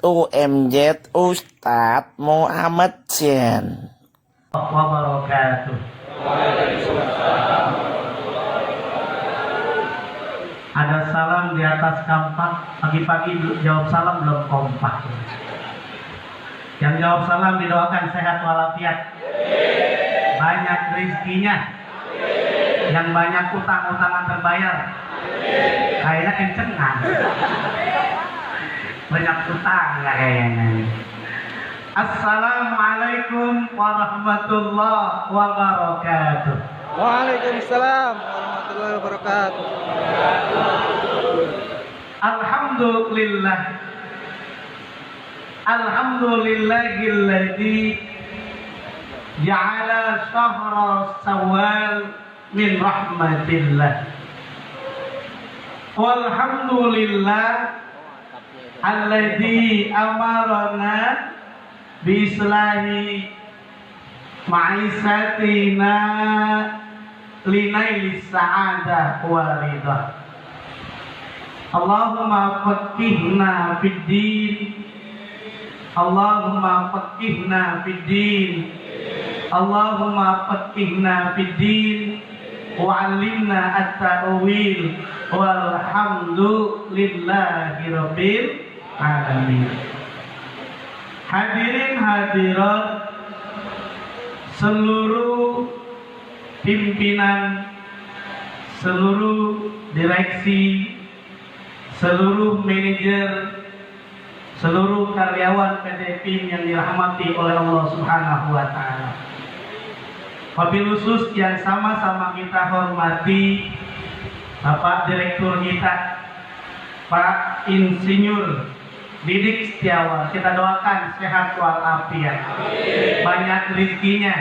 UMJ Ustadz Muhammad Jen wabarakatuh. Ada salam di atas kampak. Pagi-pagi jawab salam belum kompak. Yang jawab salam didoakan sehat walafiat, banyak rezekinya, yang banyak utang-utangan terbayar. Kayaknya kencengan, banyak utang nggak kayaknya. Assalamualaikum warahmatullahi wabarakatuh. Waalaikumsalam warahmatullahi wabarakatuh. Alhamdulillah. Alhamdulillahilladzi ja'ala syahra Syawal min rahmatillah. Walhamdulillah alladzi amarana biislahi ma'isatina linailis sa'adah wa ridha. Allahumma faqihna fid din, Allahumma faqihna fid din, Allahumma faqihna fid din wa 'allimna at-ta'wil walhamdulillahi rabbil alamin. Hadirin hadirat, seluruh pimpinan, seluruh direksi, seluruh manajer, seluruh karyawan PT PIM yang dirahmati oleh Allah Subhanahu wa Ta'ala. Wabil khusus yang sama-sama kita hormati Bapak Direktur kita, Pak Insinyur Didik Setiawan. Kita doakan sehat walafiat, banyak rezekinya,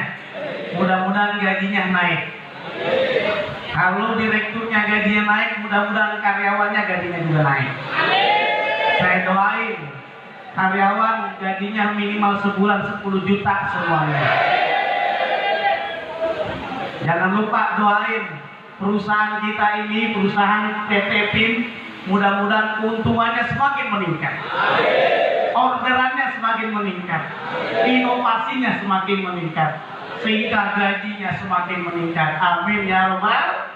mudah-mudahan gajinya naik. Kalau direkturnya gajinya naik, mudah-mudahan karyawannya gajinya juga naik. Saya doain karyawan gajinya minimal sebulan 10 juta semuanya. Jangan lupa doain perusahaan kita ini, perusahaan PT PIM, mudah-mudahan keuntungannya semakin meningkat, orderannya semakin meningkat, inovasinya semakin meningkat, sehingga gajinya semakin meningkat. Amin ya robbal,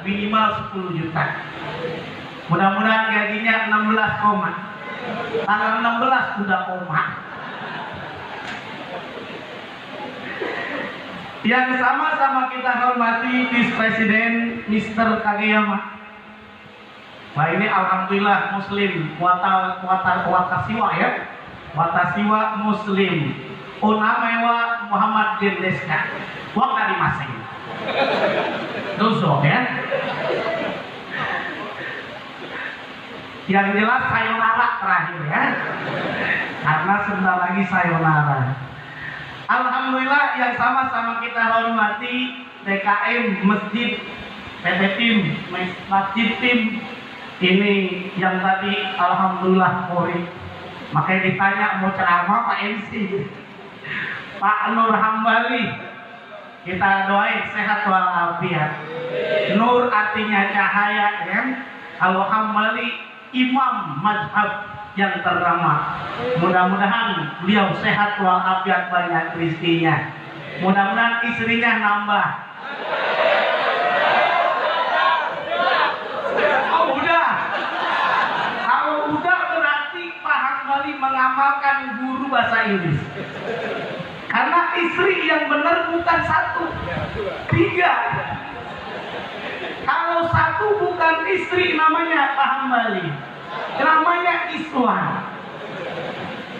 minimal 10 juta. Mudah-mudahan gajinya 16 koma. Tanggal 16 udah koma. Yang sama-sama kita hormati Vice Presiden Mr. Kageyama. Wah, ini alhamdulillah muslim, watasiwa ya, watasiwa muslim. Unamewa Muhammad Jendeska, wakari masing. Doso ya. Yang jelas sayonara terakhir ya, karena sebentar lagi sayonara. Alhamdulillah yang sama-sama kita hormati DKM Masjid PT PIM, Masjid PIM ini yang tadi alhamdulillah Polri. Makanya ditanya mau ceramah Pak MC, Pak Nur Hambali, kita doain sehat walafiat. Nur artinya cahaya ya. Kalau Hambali imam mazhab yang ternama. Mudah-mudahan beliau sehat walafiat, banyak rezekinya. Mudah-mudahan istrinya nambah. Oh udah. Kalau udah berarti Pak Hambali mengamalkan guru bahasa Inggris. Karena istri yang benar bukan 1, 3. Kalau 1 bukan istri namanya Pak Hambali, namanya Iswan.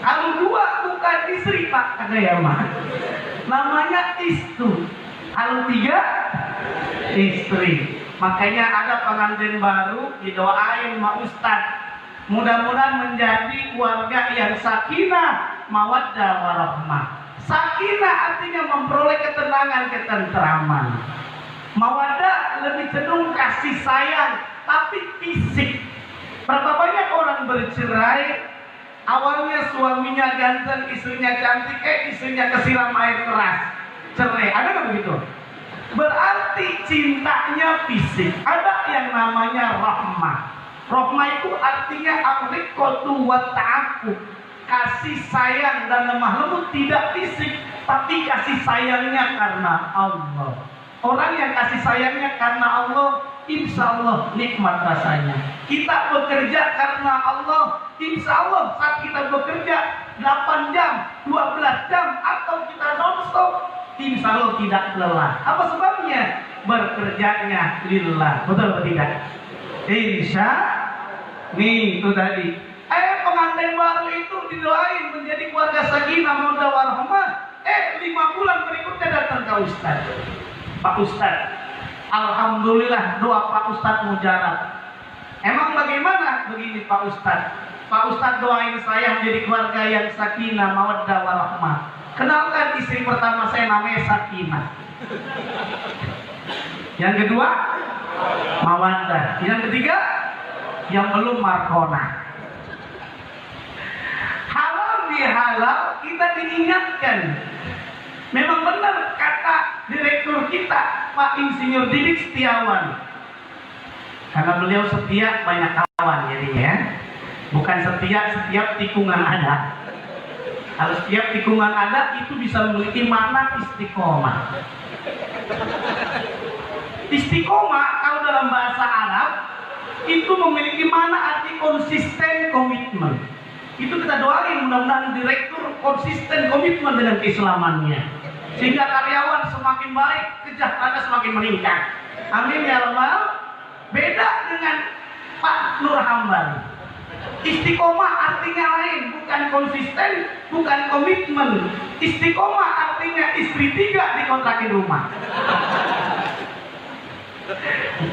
Kalau 2 bukan istri Pak Kageyama, namanya Istu. Kalau 3 istri. Makanya ada pengantin baru, didoain sama Ustadz, mudah-mudahan menjadi keluarga yang sakinah mawaddah warahmah. Sakinah artinya memperoleh ketenangan, ketentraman. Mawaddah lebih cenderung kasih sayang, tapi fisik. Berapa banyak orang bercerai, awalnya suaminya ganteng, istrinya cantik, istrinya kesiram air keras, cerai. Ada nggak begitu? Berarti cintanya fisik. Ada yang namanya rahmah. Rahmah itu artinya ar-riqatu wa ta'aqqub. kasih sayang dan lemah lembut tidak fisik, tapi kasih sayangnya karena Allah. Orang yang kasih sayangnya karena Allah, insya Allah nikmat rasanya. Kita bekerja karena Allah, insya Allah saat kita bekerja 8 jam, 12 jam, atau kita non-stop, insya Allah tidak lelah. Apa sebabnya? Bekerjanya lillah. Betul atau tidak? Insya nih itu tadi. Pengantin baru itu didoain menjadi keluarga sakinah mawaddah warahmah. 5 bulan berikutnya datang ke Ustaz. Pak Ustaz, alhamdulillah doa Pak Ustaz mujarab. Emang bagaimana? Begini Pak Ustaz. Pak Ustaz doain saya menjadi keluarga yang sakinah mawaddah warahmah. Kenalkan istri pertama saya namanya Sakinah. Yang kedua Mawaddah. Yang ketiga yang belum Markona. Halal bihalal kita diingatkan. Memang benar kata direktur kita Pak Insinyur Didik Setiawan. Karena beliau setia banyak kawan jadinya ya. Bukan setia setiap tikungan ada. Kalau setiap tikungan ada itu bisa memiliki makna istiqomah. Istiqomah kalau dalam bahasa Arab itu memiliki makna arti konsisten komitmen. Itu kita doain mudah-mudahan direktur konsisten komitmen dengan keislamannya, sehingga karyawan semakin baik, kejahteraannya semakin meningkat. Amin ya rabbal. Beda dengan Pak Nur Hambali. Istiqomah artinya lain, bukan konsisten, bukan komitmen. Istiqomah artinya istri 3 dikontrakin rumah.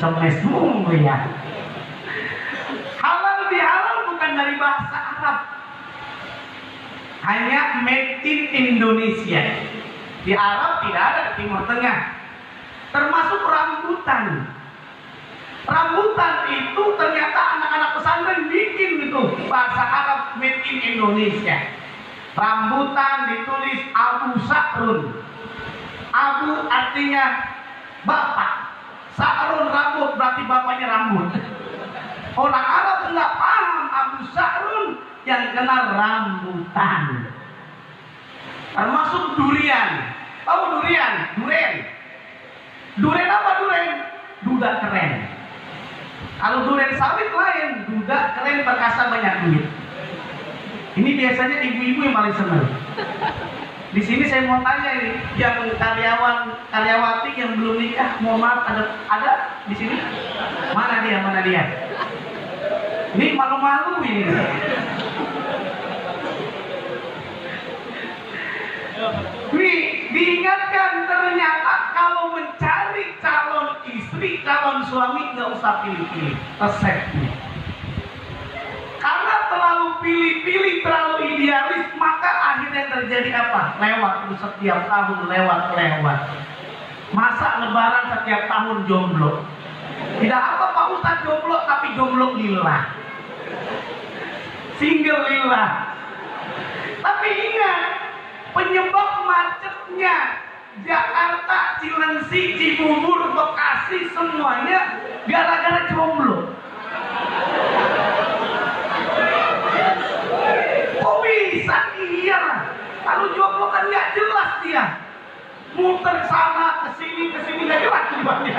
Cemes mulu ya. Halal bihalal bukan dari bahasa Arab, hanya made in Indonesia. Di Arab tidak ada, di Timur Tengah. Termasuk rambutan. Rambutan itu ternyata anak-anak pesantren bikin gitu, bahasa Arab made in Indonesia. Rambutan ditulis Abu Sa'run. Abu artinya bapak. Sa'run rambut berarti bapaknya rambut. Orang Arab nggak paham Abu Sa'run, yang kenal rambutan. Termasuk durian. Tahu durian? Duren. Duren apa duren? Duda keren. Kalau duren sawit lain, duda keren perkasa banyak duit. Ini biasanya ibu-ibu yang paling senang. Di sini saya mau tanya ini, yang karyawati yang belum nikah, mohon maaf, ada di sini? Mana dia? Mana dia? Ini malu-malu ini. Nih, diingatkan ternyata kalau mencari calon istri, calon suami nggak usah pilih-pilih, resepnya. Karena terlalu pilih-pilih, terlalu idealis, maka akhirnya terjadi apa? Lewat setiap tahun, lewat. Masa lebaran setiap tahun jomblo. Tidak apa Pak Ustadz jomblo, tapi jomblo lillah. Single lillah. Tapi ingat, penyebab macetnya Jakarta, Cilengsi, Cibubur, Bekasi semuanya gara-gara jomblo. Kok bisa? Iya. Kalau jomblo kan nggak jelas dia. Muter sana kesini nggak jelas tujuannya.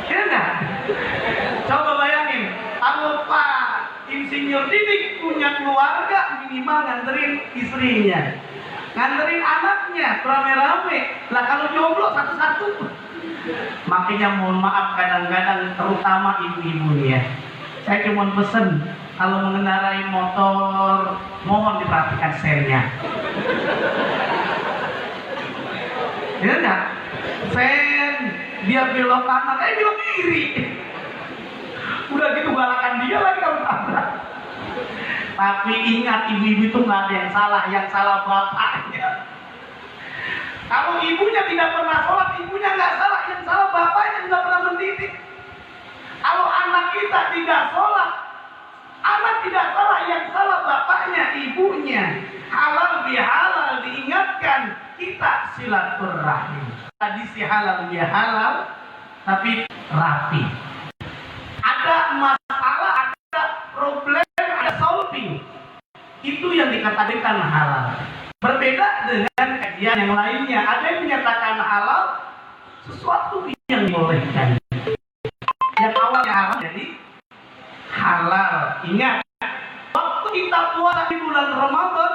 Ya nggak? Coba bayangin, kalau Pak Insinyur Didik punya keluarga, minimal nganterin istrinya, nganterin anaknya, rame-rame. Lah kalau jomblo satu-satu. Makanya mohon maaf kadang-kadang, terutama ibu-ibu ya, saya cuma pesen kalau mengendarai motor mohon diperhatikan selnya. Ya enggak? Sen, dia belok kanan, belok kiri. Udah gitu galakan dia lagi kalau tabrak. Tapi ingat, ibu-ibu itu nggak ada yang salah bapaknya. Kalau ibunya tidak pernah sholat, ibunya nggak salah, yang salah bapaknya nggak pernah mendidik. Kalau anak kita tidak sholat, anak tidak salah, yang salah bapaknya, ibunya. Halal bihalal diingatkan, kita silaturahim. Tadi si halal bihalal, tapi rapi. Ada emas dikategorikan halal. Berbeda dengan kajian yang lainnya. Ada yang menyatakan halal sesuatu yang dibolehkan. Yang awalnya haram jadi halal. Ingat, waktu kita puasa di bulan Ramadan,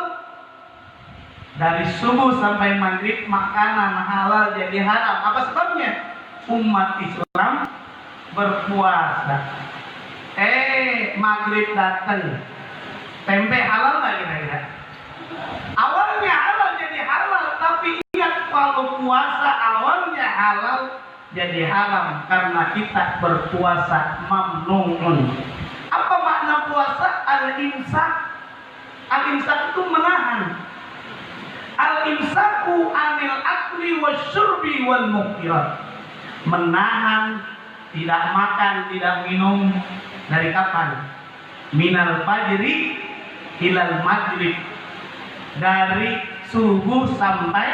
dari subuh sampai maghrib makanan halal jadi haram. Apa sebabnya? Umat Islam berpuasa. Maghrib datang, tempe halal nggak kira-kira? Awalnya halal jadi halal, tapi ingat kalau puasa awalnya halal jadi haram karena kita berpuasa mamnuun. Apa makna puasa? Al-imsak. Al-imsak itu menahan. Al-imsaku anil akli wasyurbi wal muqirat. Menahan, tidak makan, tidak minum dari kapan? Minal fajri ilal maghrib. Dari subuh sampai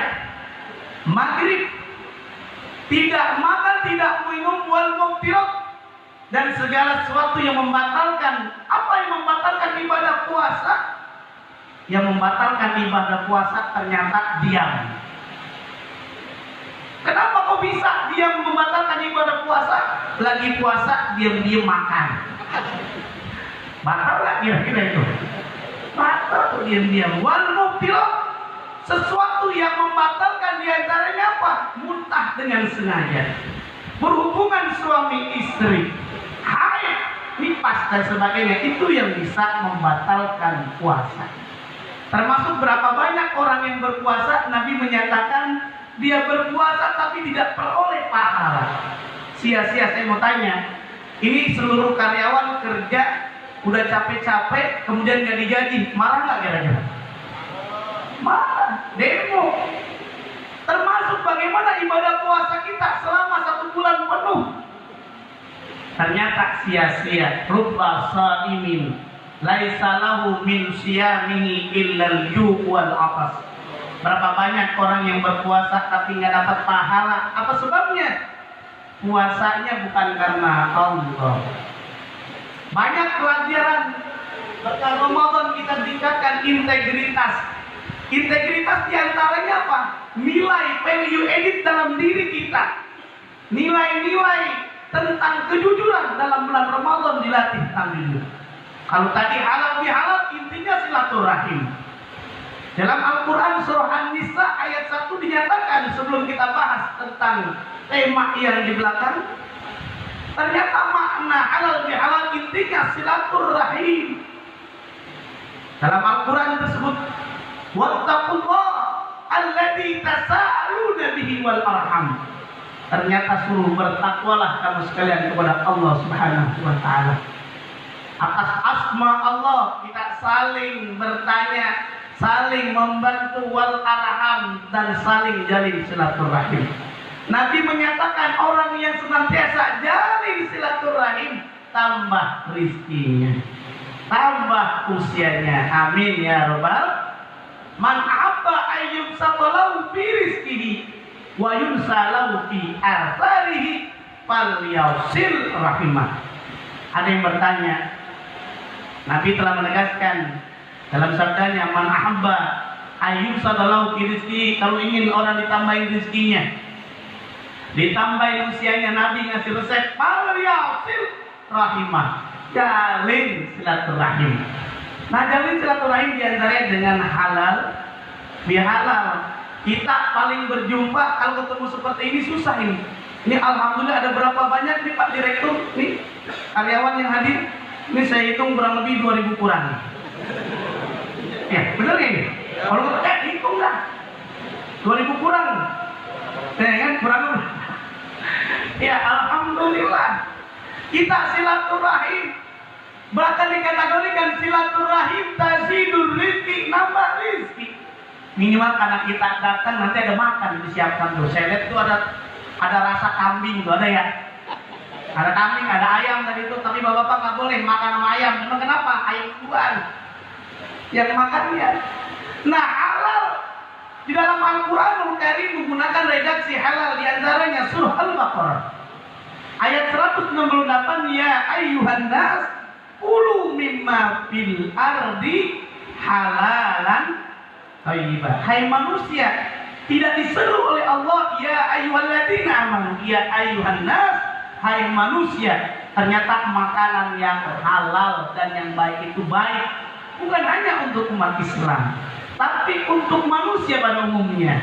maghrib. Tidak makan, tidak minum wal muqirat. Dan segala sesuatu yang membatalkan. Apa yang membatalkan ibadah puasa? Yang membatalkan ibadah puasa ternyata diam. Kenapa kok bisa diam membatalkan ibadah puasa? Lagi puasa diam-diam makan. Batal gak kira-kira itu? Batal tuh diam-diam. Wal mubtilat, sesuatu yang membatalkan diantaranya apa? Muntah dengan sengaja. Berhubungan suami istri, haid, nifas dan sebagainya, itu yang bisa membatalkan puasa. Termasuk berapa banyak orang yang berpuasa, Nabi menyatakan dia berpuasa tapi tidak peroleh pahala. Sia-sia. Saya mau tanya, ini seluruh karyawan kerja udah capek-capek kemudian gak digaji, marah gak kira-kira? Marah, demo. Termasuk bagaimana ibadah puasa kita selama 1 bulan penuh. Ternyata sia-sia. Rubba sha'imin laisa lahu min siyamihi illal ju' wal 'atas. Berapa banyak orang yang berpuasa tapi nggak dapat pahala. Apa sebabnya? Puasanya bukan karena Allah. Banyak pelajaran berkah Ramadan kita tingkatkan integritas. Integritas diantaranya apa? Nilai value edit dalam diri kita. Nilai-nilai tentang kejujuran dalam bulan Ramadan dilatih tentang jujur. Kalau tadi halal bihalal, intinya silaturahim. Dalam Al-Quran surah An-Nisa ayat 1 dinyatakan, sebelum kita bahas tentang tema yang di belakang, ternyata makna halal bihalal intinya silaturahim. Dalam Al-Quran tersebut, wattaqullah alladzi tasaaluna bihi wal arham. Ternyata suruh bertakwalah kamu sekalian kepada Allah Subhanahu wa taala. Atas asma Allah kita saling bertanya, saling membantu wal arham, dan saling jalin silaturahim. Nabi menyatakan orang yang senantiasa jalin silaturahim tambah rizkinya, tambah usianya. Amin ya rabbal. Man ahabba ayyub satalahu fi rizkihi wa yunsalahu fi atharihi falyausil rahimah. Ada yang bertanya, Nabi telah menegaskan dalam sabdanya, man ahabba ayyub satalahu fi rizkihi, kalau ingin orang ditambahin rizkinya, ditambahin usianya, Nabi ngasih resep falyausil rahimah, jalin silaturahim. Nah, jalin silaturahim diantaranya dengan halal bihalal. Kita paling berjumpa kalau ketemu seperti ini susah ini. Ini alhamdulillah ada berapa banyak nih Pak Direktur, nih karyawan yang hadir. Ini saya hitung kurang lebih 2000 kurang. Ya, bener ya ini? Kalau kita hitung dah 2000 kurang. Ya kan, kurang. Ya alhamdulillah. Kita silaturahim. Bahkan dikategorikan silaturahim tazidur rizki, nambah rizki. Minimal karena kita datang nanti ada makan disiapkan tuh. Saya lihat tuh ada rasa kambing tuh, ada ya. Ada kambing, ada ayam tadi itu, tapi bapak-bapak nggak boleh makan sama ayam. Memang kenapa? Ayam tuan yang makannya. Nah, halal di dalam Al-Quran Karim menggunakan redaksi halal, diantaranya surah Al-Baqarah ayat 168, ya ayyuhan nas kulu mimma fil ardi halalan thayyiban. Hai manusia, tidak diseru oleh Allah ya ayyuhalladzina amanu, ya ayyuhan nas, hai manusia. Ternyata makanan yang halal dan yang baik itu baik bukan hanya untuk umat Islam, tapi untuk manusia pada umumnya.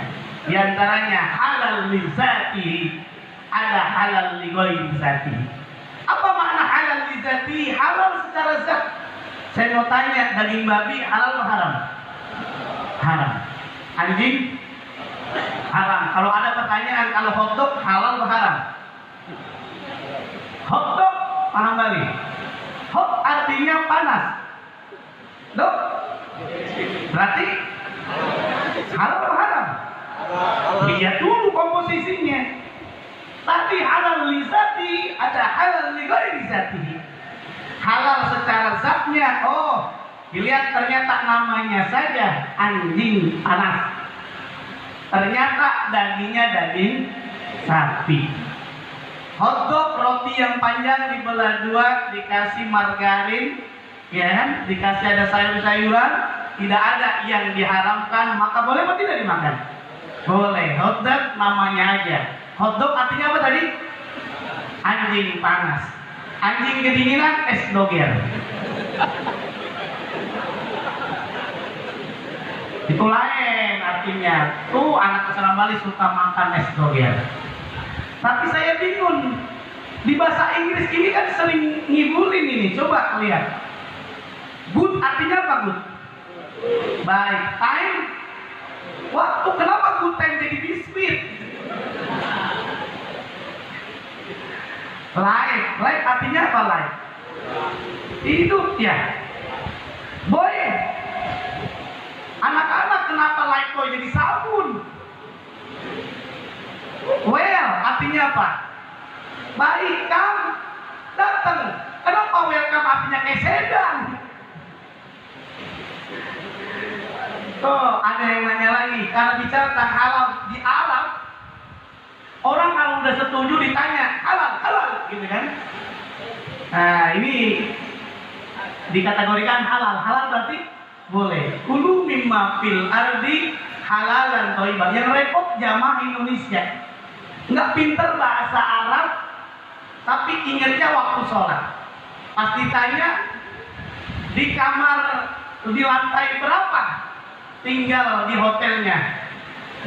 Di antaranya halal li zatihi, ada halal li ghairi zatihi. Apa makna halal li zatihi? Halal secara zat. Saya mau tanya, daging babi halal atau haram? Haram. Anjing haram. Kalau ada pertanyaan, kalau hotdog halal atau haram? Hotdog, paham kali? Hot artinya panas. Dok? Berarti halal atau haram? Lihat dulu komposisinya. Tadi halal li zati, ada halal li ghairi zati. Halal secara zatnya, oh, dilihat ternyata namanya saja anjing panas. Ternyata dagingnya daging sapi. Hotdog, roti yang panjang dibelah dua, dikasih margarin, ya kan? Dikasih ada sayur-sayuran, tidak ada yang diharamkan, maka boleh atau tidak dimakan? Boleh. Hotdog namanya aja. Hotdog artinya apa tadi? Anjing panas. Anjing kedinginan, es doger. Itu lain artinya. Tuh anak kesalam Bali suka makan es doger. Tapi saya bingung. Di bahasa Inggris ini kan sering ngibulin ini. Coba lihat. Good artinya apa good? Baik. Time. Waktu. Kenapa good time jadi biskuit? Life. Life artinya apa life? Hidup ya. Boy. Anak-anak kenapa life boy jadi sabun? Well artinya apa? Baik kamu datang. Kenapa welcome artinya kayak sedan? Oh, ada yang nanya lagi. Karena bicara tentang halal di Arab, orang kalau udah setuju ditanya halal, halal, gitu kan? Nah ini dikategorikan halal. Halal berarti boleh. Kulu mimma fil ardi halalan thayyiban. Yang repot jamaah Indonesia, nggak pinter bahasa Arab, tapi ingatnya waktu sholat. Pas ditanya di kamar di lantai berapa tinggal di hotelnya,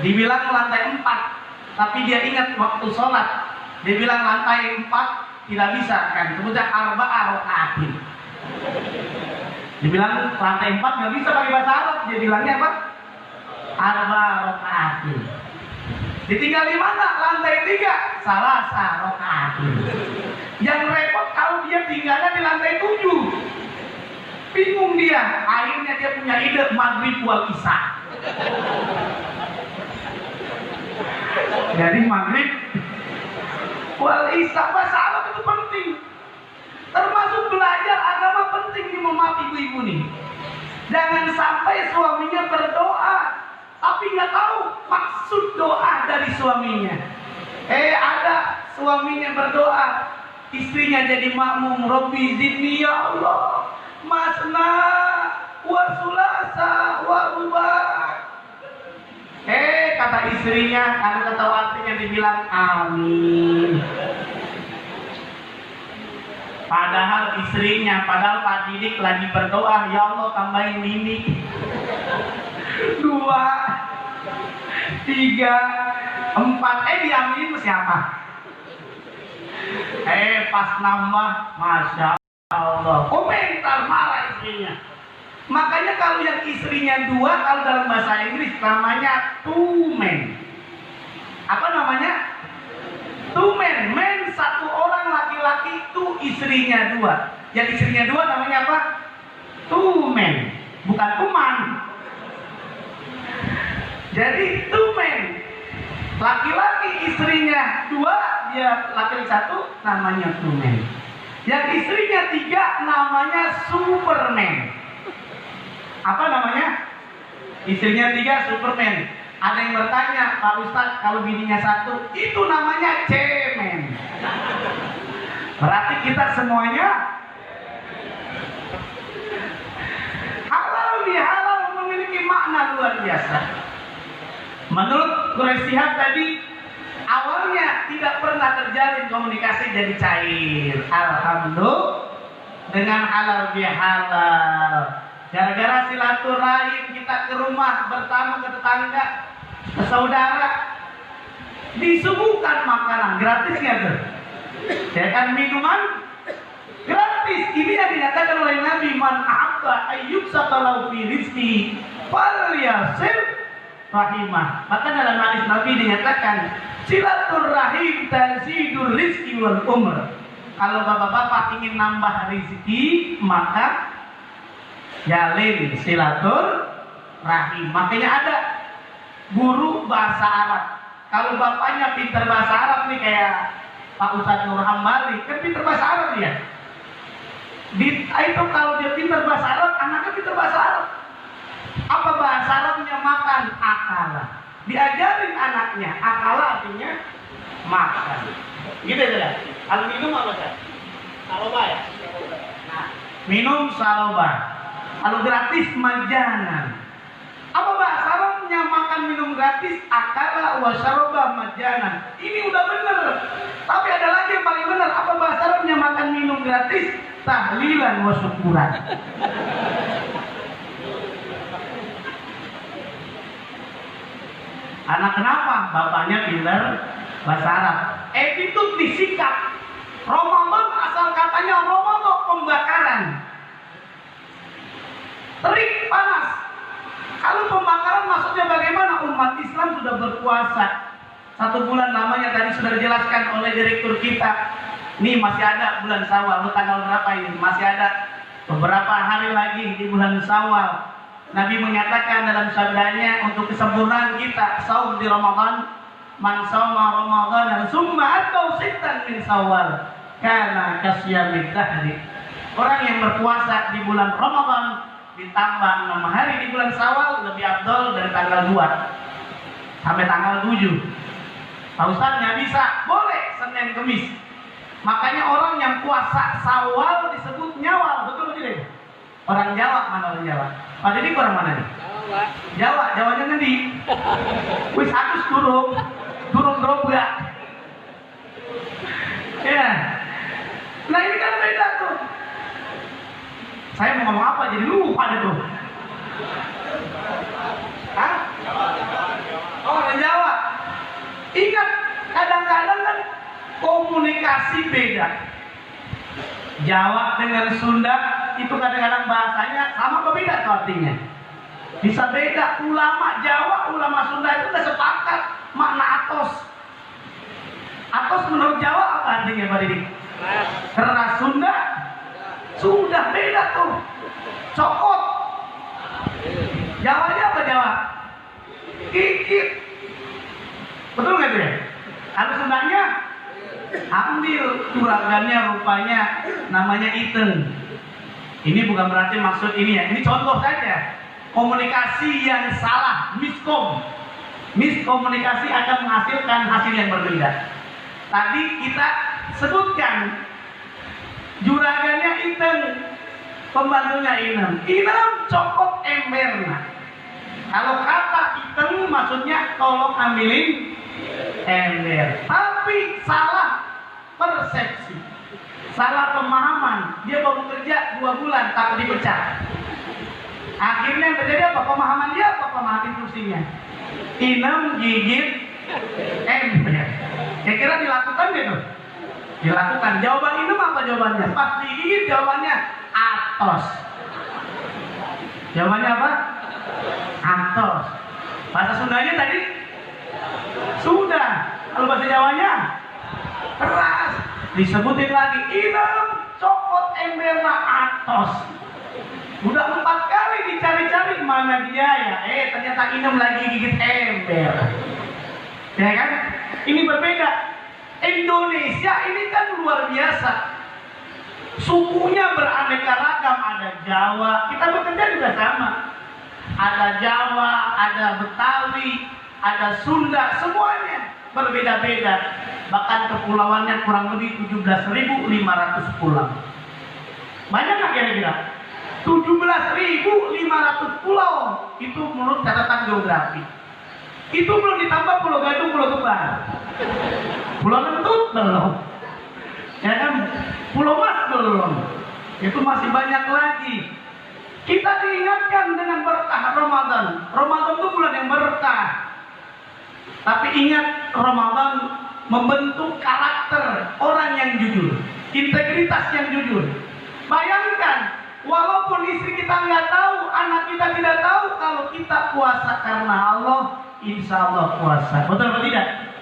dibilang lantai 4, tapi dia ingat waktu sholat, dia bilang lantai 4 tidak bisa kan, kemudian arba'a raka'atin. Dibilang lantai 4 nggak bisa pakai bahasa Arab, dia bilangnya apa? Arba'a raka'atin. Ditinggal di mana? Lantai 3, salasa raka'atin. Yang repot kalau dia tinggalnya di lantai 7. Bingung dia, akhirnya dia punya ide maghrib wal isya. Jadi maghrib wal isya, bahasa Arab itu penting. Termasuk belajar agama penting nih, maaf ibu-ibu nih. Jangan sampai suaminya berdoa tapi nggak tahu maksud doa dari suaminya. Ada suaminya berdoa, istrinya jadi makmum, Robbi zidni ya Allah masna wa sulasa wa ruba'. Kata istrinya, karena kata artinya dibilang amin. Padahal istrinya, padahal Pak Didik lagi berdoa, ya Allah tambahin ini 2, 3, 4. Diaminin siapa? Pas nambah, masya Allah, komentar marah istrinya. Makanya kalau yang istrinya 2, kalau dalam bahasa Inggris namanya two men. Apa namanya? Two men. Men satu orang laki-laki itu istrinya 2. Yang istrinya 2 namanya apa? Two men. Bukan tuman. Jadi two men. Laki-laki istrinya 2, dia laki-laki 1 namanya two men. Yang istrinya 3 namanya Superman. Apa namanya? Istrinya 3 Superman. Ada yang bertanya, Pak Ustadz, kalau bininya 1 itu namanya cemen. Berarti kita semuanya halal di halal. luar biasa. Menurut Quraisy Shihab tadi, awalnya tidak pernah terjalin komunikasi jadi cair. Alhamdulillah dengan halal bihalal. Gara-gara silaturahim kita ke rumah bertamu ke tetangga, ke saudara, disuguhkan makanan gratisnya tuh. Ya kan, minuman gratis. Ini yang dinyatakan oleh Nabi, man ahabba ayyub satalau fi rizki falyasil rahimah. Maka dalam hadis Nabi dinyatakan silaturahim tazidur rizki wal umr. Kalau bapak-bapak ingin nambah rezeki, maka jalin silaturahim. Makanya ada guru bahasa Arab. Kalau bapaknya pintar bahasa Arab nih, kayak Pak Ustadz Nur Hambali, kan pintar bahasa Arab dia. Itu kalau dia pintar bahasa Arab, anaknya pintar bahasa Arab. Apa bahasa Arabnya? Makan, akala. Diajarin anaknya, akala artinya makan. Gitu ya. Kalau minum apa sih? Saloba ya. Nah, minum saloba. Kalau gratis majanan. Apa bahasa Arabnya makan minum gratis? Akala wa syaroba majanan. Ini udah bener. Tapi ada lagi yang paling bener. Apa bahasa Arabnya makan minum gratis? Tahlilan wa syukuran. Anak kenapa? Bapaknya pinter bahasa Arab. Attitude disikap. Ramadan asal katanya Ramadan pembakaran. Terik panas. Kalau pembakaran maksudnya bagaimana? Umat Islam sudah berpuasa 1 bulan lamanya, tadi sudah dijelaskan oleh direktur kita. Nih masih ada bulan Syawal, tanggal berapa ini? Masih ada beberapa hari lagi di bulan Syawal. Nabi menyatakan dalam sabdanya untuk kesempurnaan kita saum di Ramadan, man sauma Ramadan summa atau sittan min Syawal kana kasyamid dahri. Orang yang berpuasa di bulan Ramadan ditambah 6 hari di bulan Syawal lebih afdal dari tanggal 2 sampai tanggal 7. Pak Ustaz nggak bisa, boleh Senin Kemis. Makanya orang yang puasa Syawal disebut nyawal, betul tidak? Orang Jawa, mana orang Jawa? Pak Didik orang mana nih? Jawa, Jawanya ngendi? Wis atus durung drobak. Ya. Nah ini kan beda tuh. Saya mau ngomong apa jadi lupa deh tuh. Hah? Oh, orang Jawa. Ingat, kadang-kadang kan komunikasi beda. Jawa dengan Sunda itu kadang-kadang bahasanya sama apa beda tuh artinya? Bisa beda. Ulama Jawa, ulama Sunda itu udah sepakat makna atos. Atos menurut Jawa apa artinya Pak Didik? Keras. Sunda sudah beda tuh. Cokot. Jawanya apa Jawa? Kikit. Betul nggak tuh ya? Kalau Sundanya ambil juragannya rupanya namanya Iten. Ini bukan berarti maksud ini ya. Ini contoh saja. Komunikasi yang salah, miskomunikasi akan menghasilkan hasil yang berbeda. Tadi kita sebutkan juragannya Iten, pembantunya Inem cokot emberna. Kalau kata Iten maksudnya tolong ambilin ember. Tapi salah persepsi, salah pemahaman. Dia baru kerja 2 bulan tak dipecat. Akhirnya yang terjadi apa? Pemahaman dia apa? Pemahaman kursinya. Inem gigit ember. Kira-kira dilakukan gitu? Dilakukan. Jawaban Inem apa jawabannya? Pas digigit jawabannya atos. Jawabannya apa? Atos. Bahasa Sundanya tadi sudah. Kalau bahasa Jawanya keras. Disebutin lagi Inem cokot emberna atos. Udah 4 kali dicari-cari mana dia ya. Ternyata Inem lagi gigit ember. Ya kan? Ini berbeda. Indonesia ini kan luar biasa. Sukunya beraneka ragam. Ada Jawa. Kita bekerja juga sama. Ada Jawa, ada Betawi, ada Sunda. Semuanya berbeda-beda. Bahkan kepulauannya kurang lebih 17.500 pulau. Banyak nggak kira-kira? 17.500 pulau itu menurut catatan geografi. Itu belum ditambah Pulau Gadung, Pulau Tuban, Pulau Lentut belum, ya kan? Pulau Mas belum. Itu masih banyak lagi. Kita diingatkan dengan berkah Ramadan. Ramadan itu bulan yang berkah. Tapi ingat, Ramadan membentuk karakter orang yang jujur, integritas yang jujur. Bayangkan, walaupun istri kita nggak tahu, anak kita tidak tahu, kalau kita puasa karena Allah, insya Allah puasa. Betul atau tidak?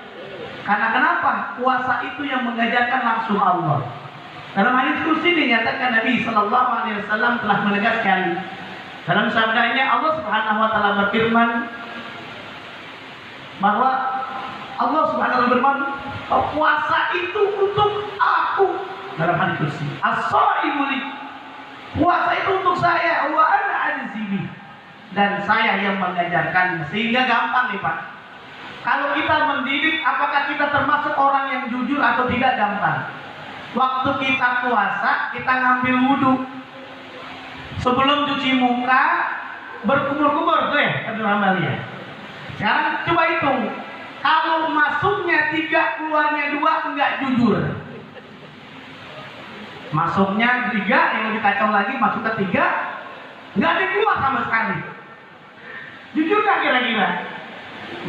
Karena kenapa? Puasa itu yang mengajarkan langsung Allah. Dalam hadis kursi dinyatakan Nabi Sallallahu Alaihi Wasallam telah menegaskan dalam sabdanya, Allah Subhanahu Wa Taala berfirman bahwa Allah Subhanahu Wa Taala berfirman, puasa itu untuk aku. Dalam hadis kursi, as-shaimu li, puasa itu untuk saya, wa ana ajzibi, dan saya yang mengajarkan. Sehingga gampang nih Pak, kalau kita mendidik, apakah kita termasuk orang yang jujur atau tidak, gampang. Waktu kita puasa, kita ngambil wudhu, sebelum cuci muka berkumur-kumur tuh ya, Abdul Hambali ya. Sekarang coba hitung, kalau masuknya 3, keluarnya 2, enggak jujur. Masuknya 3, yang lebih kacau lagi, masuk ke 3, enggak ada keluar sama sekali. Jujur nggak kira-kira?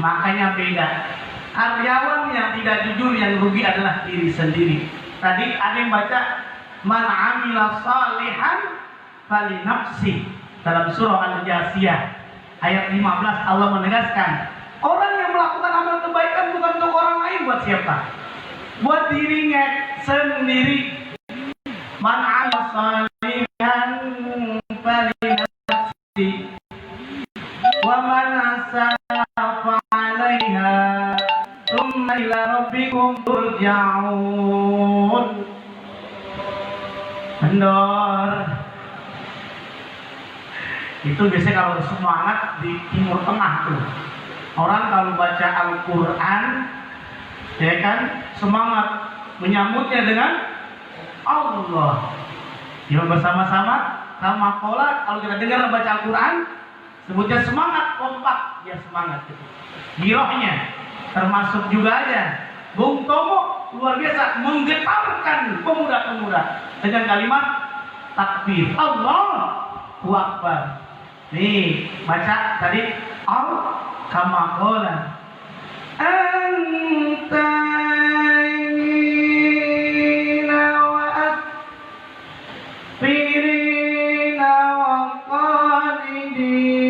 Makanya beda. Karyawan yang tidak jujur, yang rugi adalah diri sendiri. Tadi ada yang baca man amila salihan fali nafsi, dalam surah Al-Jasiyah ayat 15 Allah menegaskan, orang yang melakukan amal kebaikan bukan untuk orang lain, buat siapa? Buat dirinya sendiri. Man amila salihan fali nafsi wa man asaa fa 'alaiha tsumma ila rabbikum turja'un. Kendor. Itu biasanya kalau semangat di Timur Tengah tuh. Orang kalau baca Al-Quran, ya kan, semangat menyambutnya dengan Allah. Ya bersama-sama, sama pola. Kalau kita dengar baca Al-Quran, sebutnya semangat, kompak, ya semangat itu. Girohnya, termasuk juga ada Bung Tomo, luar biasa menggetarkan pemuda-pemuda dengan kalimat takbir, Allahu Akbar. Nih, baca tadi al kama qala antayina wa asfirina wa qanidin.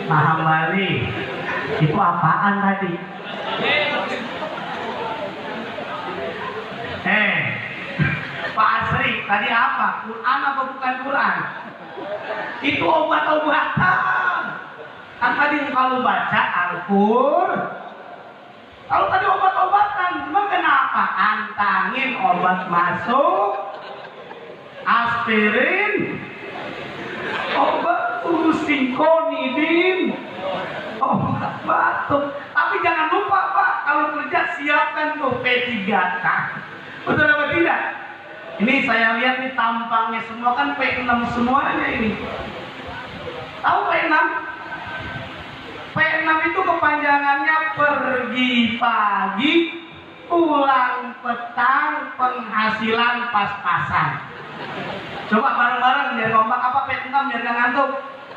Paham Bali? Itu apaan tadi? Pak Asri, tadi apa? Quran apa bukan Quran? Itu obat-obatan. Kan tadi kalau baca Al-Qur'an, kalau tadi obat-obatan, memang kenapa? Antangin obat masuk, aspirin, obat pusing konidin, obat batuk. Tapi jangan lupa Pak, kalau kerja siapkan tuh P3K. Betul apa tidak? Ini saya lihat nih tampangnya semua kan P6 semuanya ini. Tahu P6? P6 itu kepanjangannya pergi pagi, pulang petang, penghasilan pas-pasan. Coba bareng-bareng biar kompak, apa P6 biar gak ngantuk.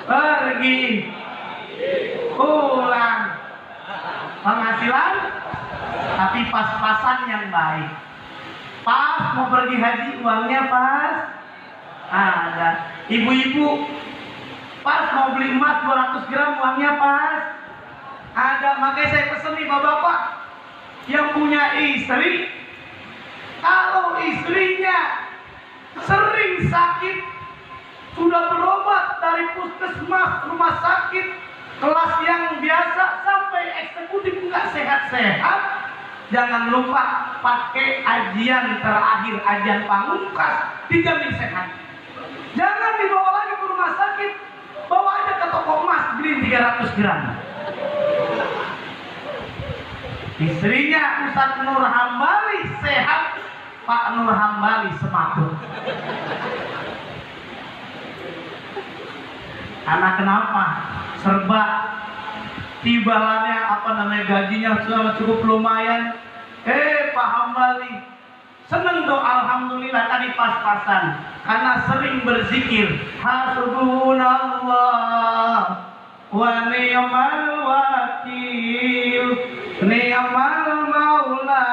Pergi, pulang, penghasilan, tapi pas-pasan yang baik. Pas mau pergi haji uangnya pas ada. Ibu-ibu pas mau beli emas 200 gram uangnya pas ada. Makanya saya pesen nih bapak-bapak yang punya istri, kalau istrinya sering sakit, sudah berobat dari puskesmas, rumah sakit, kelas yang biasa sampai eksekutif nggak sehat-sehat, jangan lupa pakai ajian terakhir, ajian pamungkas, dijamin sehat. Jangan dibawa lagi ke rumah sakit, bawa aja ke toko emas, beli 300 gram. Istrinya Ustadz Nur Hambali sehat, Pak Nur Hambali sematuk. Anak kenapa? Serba tibalannya gajinya sudah cukup lumayan. Pak Hambali seneng tuh, alhamdulillah tadi pas-pasan karena sering berzikir hasbunallah wa ni'mal wakil ni'mal maula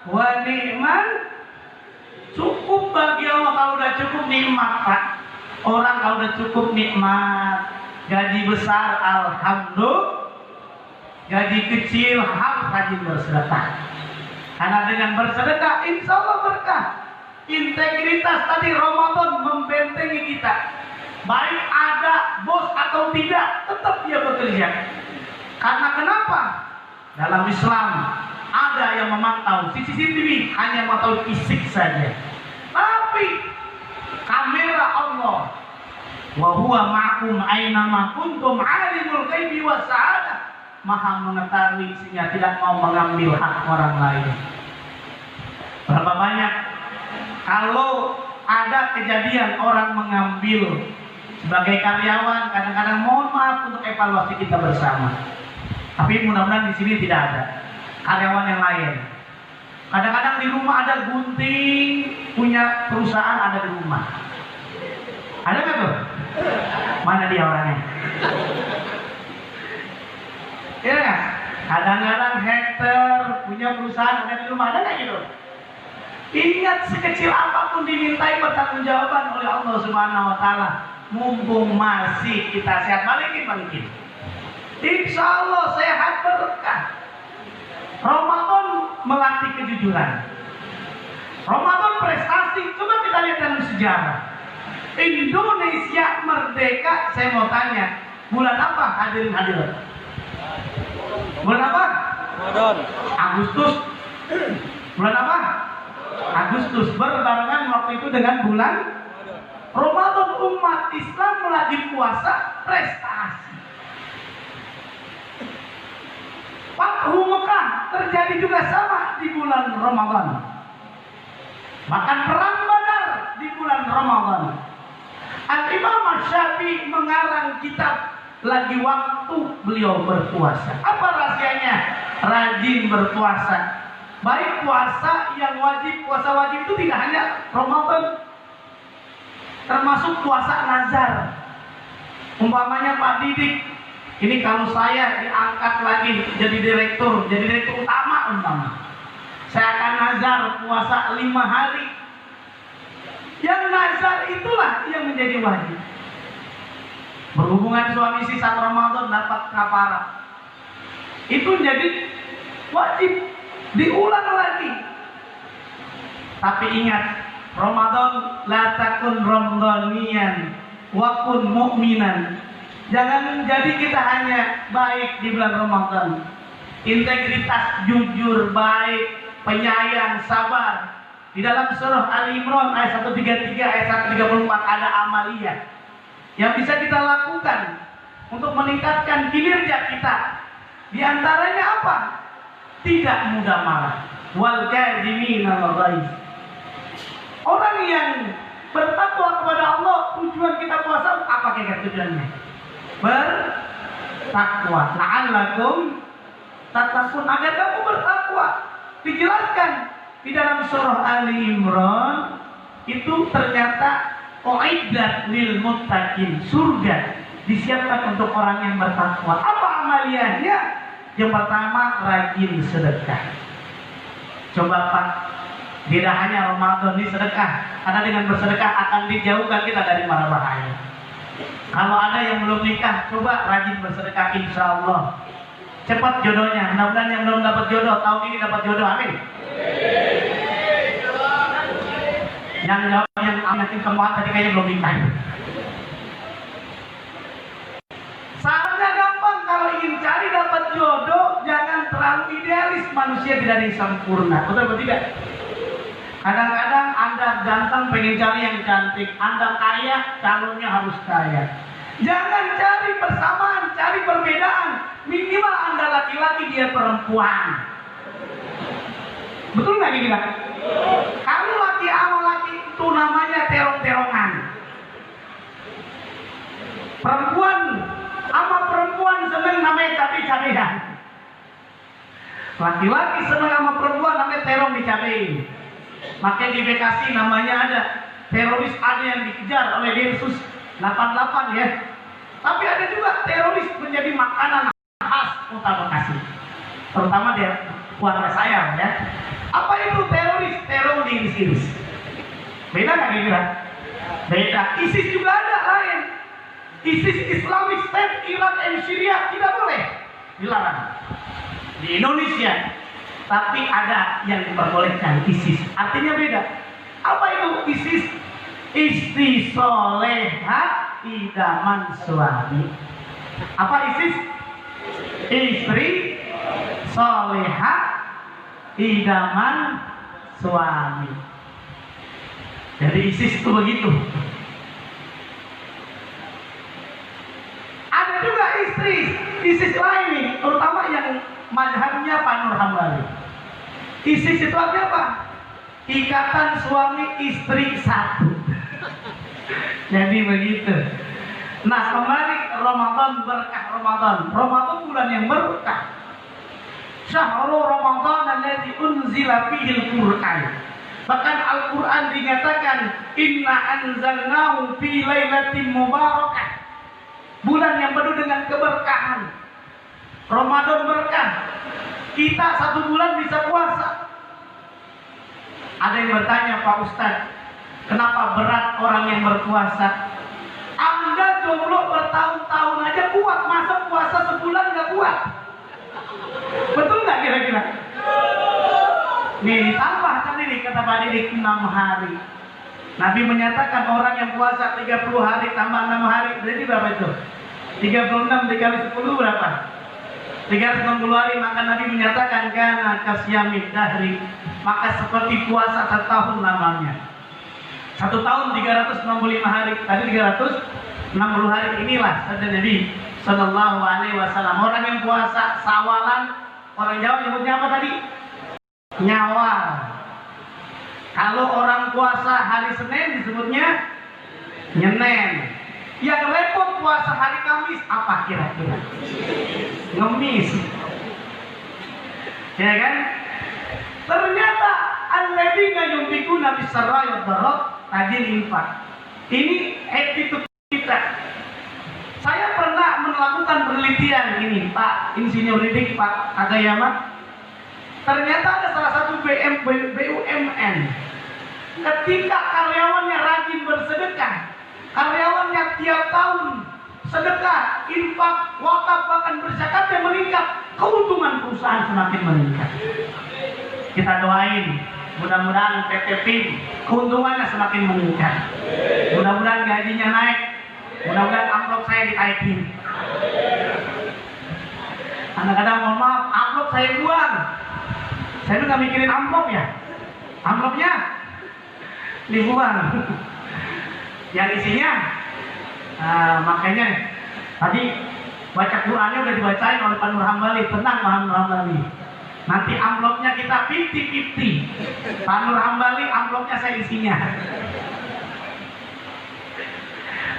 wa ni'mal. Cukup bagi Allah. Kalau udah cukup nikmat, Pak. Orang kalau udah cukup nikmat, gaji besar alhamdulillah, gaji kecil harus rajin bersedekah. Karena dengan bersedekah insya Allah berkah. Integritas tadi Ramadan membentengi kita. Baik ada bos atau tidak, tetap dia bekerja. Karena kenapa? Dalam Islam ada yang memantau, CCTV hanya memantau fisik saja. Tapi kamera Allah, wa huwa ma'akum aina ma kuntum alimul ghaibi was sa'adah, maha mengetahui sehingga tidak mau mengambil hak orang lain. Berapa banyak kalau ada kejadian orang mengambil sebagai karyawan, kadang-kadang mohon maaf untuk evaluasi kita bersama. Tapi mudah-mudahan di sini tidak ada karyawan yang lain. Kadang-kadang di rumah ada gunting, punya perusahaan ada di rumah. Ada nggak tuh? Mana dia orangnya? Iya nggak? Kadang-kadang hater punya perusahaan ada di rumah, ada nggak gitu? Ingat, sekecil apapun dimintai pertanggungjawaban oleh Allah Subhanahu Wa Taala. Mumpung masih kita sehat, balikin. Insya Allah sehat berkah. Ramadan melatih kejujuran. Ramadan prestasi. Coba kita lihat dalam sejarah. Indonesia merdeka. Saya mau tanya, bulan apa hadirin? Bulan apa? Ramadan. Agustus. Bulan apa? Agustus. Berbarengan waktu itu dengan bulan Ramadan. Umat Islam lagi puasa, prestasi. Fathu Mekah terjadi juga sama di bulan Ramadan. Bahkan perang Badar di bulan Ramadan. Al-Imam Syafi'i mengarang kitab lagi waktu beliau berpuasa. Apa rahasianya? Rajin berpuasa. Baik puasa yang wajib, puasa wajib itu tidak hanya Ramadan, termasuk puasa nazar. Umpamanya Pak Didik, ini kalau saya diangkat lagi jadi direktur utama umpama, saya akan nazar puasa 5 hari. Yang nazar itulah yang menjadi wajib. Berhubungan suami istri saat Ramadan dapat kafarah, itu jadi wajib, diulang lagi. Tapi ingat, Ramadan la takun ramadhaniyan wa kun mu'minan. Jangan jadi kita hanya baik di bulan Ramadan. Integritas, jujur, baik, penyayang, sabar. Di dalam surah Ali Imran ayat 133 ayat 134 ada amaliyah yang bisa kita lakukan untuk meningkatkan kinerja kita. Di antaranya apa? Tidak mudah marah. Wal kadhimina al-ghaiz. Orang yang bertakwa kepada Allah, tujuan kita puasa apa kira tujuannya? Bertakwa. La'allakum tattaqun, agar kamu bertakwa. Dijelaskan di dalam surah Ali Imran itu ternyata uiddat lil muttaqin, surga disiapkan untuk orang yang bertakwa. Apa amaliyahnya? Yang pertama, rajin sedekah. Coba Pak, tidak hanya Ramadan ini sedekah, karena dengan bersedekah akan dijauhkan kita dari mara bahaya. Kalau ada yang belum nikah, coba rajin bersedekah, insya Allah cepat jodohnya. Mudah-mudahan yang belum dapat jodoh tahun ini dapat jodoh, amin. Yang jawab yang yakin semua tadi kayaknya belum nikah. Sarannya gampang, kalau ingin cari dapat jodoh jangan terlalu idealis. Manusia tidak ada yang sempurna, betul atau tidak? Kadang-kadang Anda ganteng pengen cari yang cantik, Anda kaya calonnya harus kaya. Jangan cari persamaan, cari perbedaan. minimal Anda laki-laki, dia perempuan. Betul nggak kira? Kalau laki sama laki itu namanya terong-terongan. Perempuan sama perempuan seneng namanya cabai-cabean. Laki-laki seneng sama perempuan namanya terong dicabein. Makanya di Bekasi namanya ada teroris, ada yang dikejar oleh Densus 88 ya. Tapi ada juga teroris menjadi makanan khas kota Bekasi. Terutama di keluarga saya ya. Apa itu teroris? Terong diiris-iris. Beda nggak kira? Beda. ISIS juga ada lain. ISIS, Islamic State, Irak dan Syria tidak boleh, dilarang di Indonesia. Tapi ada yang diperbolehkan, ISIS. Artinya beda. Apa itu ISIS? Istri soleha idaman suami. Apa ISIS? Istri soleha idaman suami. Jadi ISIS itu begitu. Ada juga istri ISIS lain nih, terutama yang mazhabnya Pak Nur Hambali. ISIS itu apa? Ikatan suami istri satu. Jadi begitu. Nah, kembali Ramadan, berkah Ramadan. Ramadan bulan yang berkah. Syahrul Ramadan alladzi unzila fihil Qur'an. Bahkan Al-Qur'an dinyatakan inna anzalnahu fi lailatin mubarakah. Bulan yang penuh dengan keberkahan. Ramadan berkah. Kita 1 bulan bisa puasa. Ada yang bertanya, Pak Ustadz, kenapa berat orang yang berpuasa? Anda jomblo bertahun-tahun aja kuat, masa puasa sebulan nggak kuat? Betul nggak kira-kira? Nih ditambah tadi nih kata Pak Didik 6 hari. Nabi menyatakan orang yang puasa 30 hari tambah 6 hari berarti berapa itu? 36 dikali 10 berapa? 360 hari. Maka Nabi menyatakan kana kasyamid dahri, maka seperti puasa 1 tahun lamanya. 1 tahun 365 hari. Tadi 360 hari. Inilah sabda Nabi Sallallahu Alaihi Wasallam. Orang yang puasa sawalan, orang Jawa nyebutnya apa tadi? Nyawal. Kalau orang puasa hari Senin disebutnya nyenen. Yang repot puasa hari Kamis apa kira-kira? Ngemis. Ya kan? Ternyata alladzina yunfikuna bis-sarra'i wad-dharra rajin infak. Ini attitude kita. Saya pernah melakukan penelitian ini, Pak Insinyur Didik, Pak Agayama. Ternyata ada salah satu BUMN. Ketika karyawannya rajin bersedekah, karyawannya tiap tahun sedekah, infak, wakaf, bahkan berzakatnya meningkat, keuntungan perusahaan semakin meningkat. Kita doain, mudah-mudahan PT PIM keuntungannya semakin meningkat. Mudah-mudahan gajinya naik, mudah-mudahan amplop saya ditaikin. Kadang-kadang mohon maaf, amplop saya buang. Saya tuh gak mikirin amplop ya. Amplopnya dibuang. Yang isinya makanya tadi baca Qurannya udah dibacain oleh Pak Nur Hambali. Tenang Pak Nur Hambali, nanti amplopnya kita 50-50. Pak Nur Hambali amplopnya saya isinya.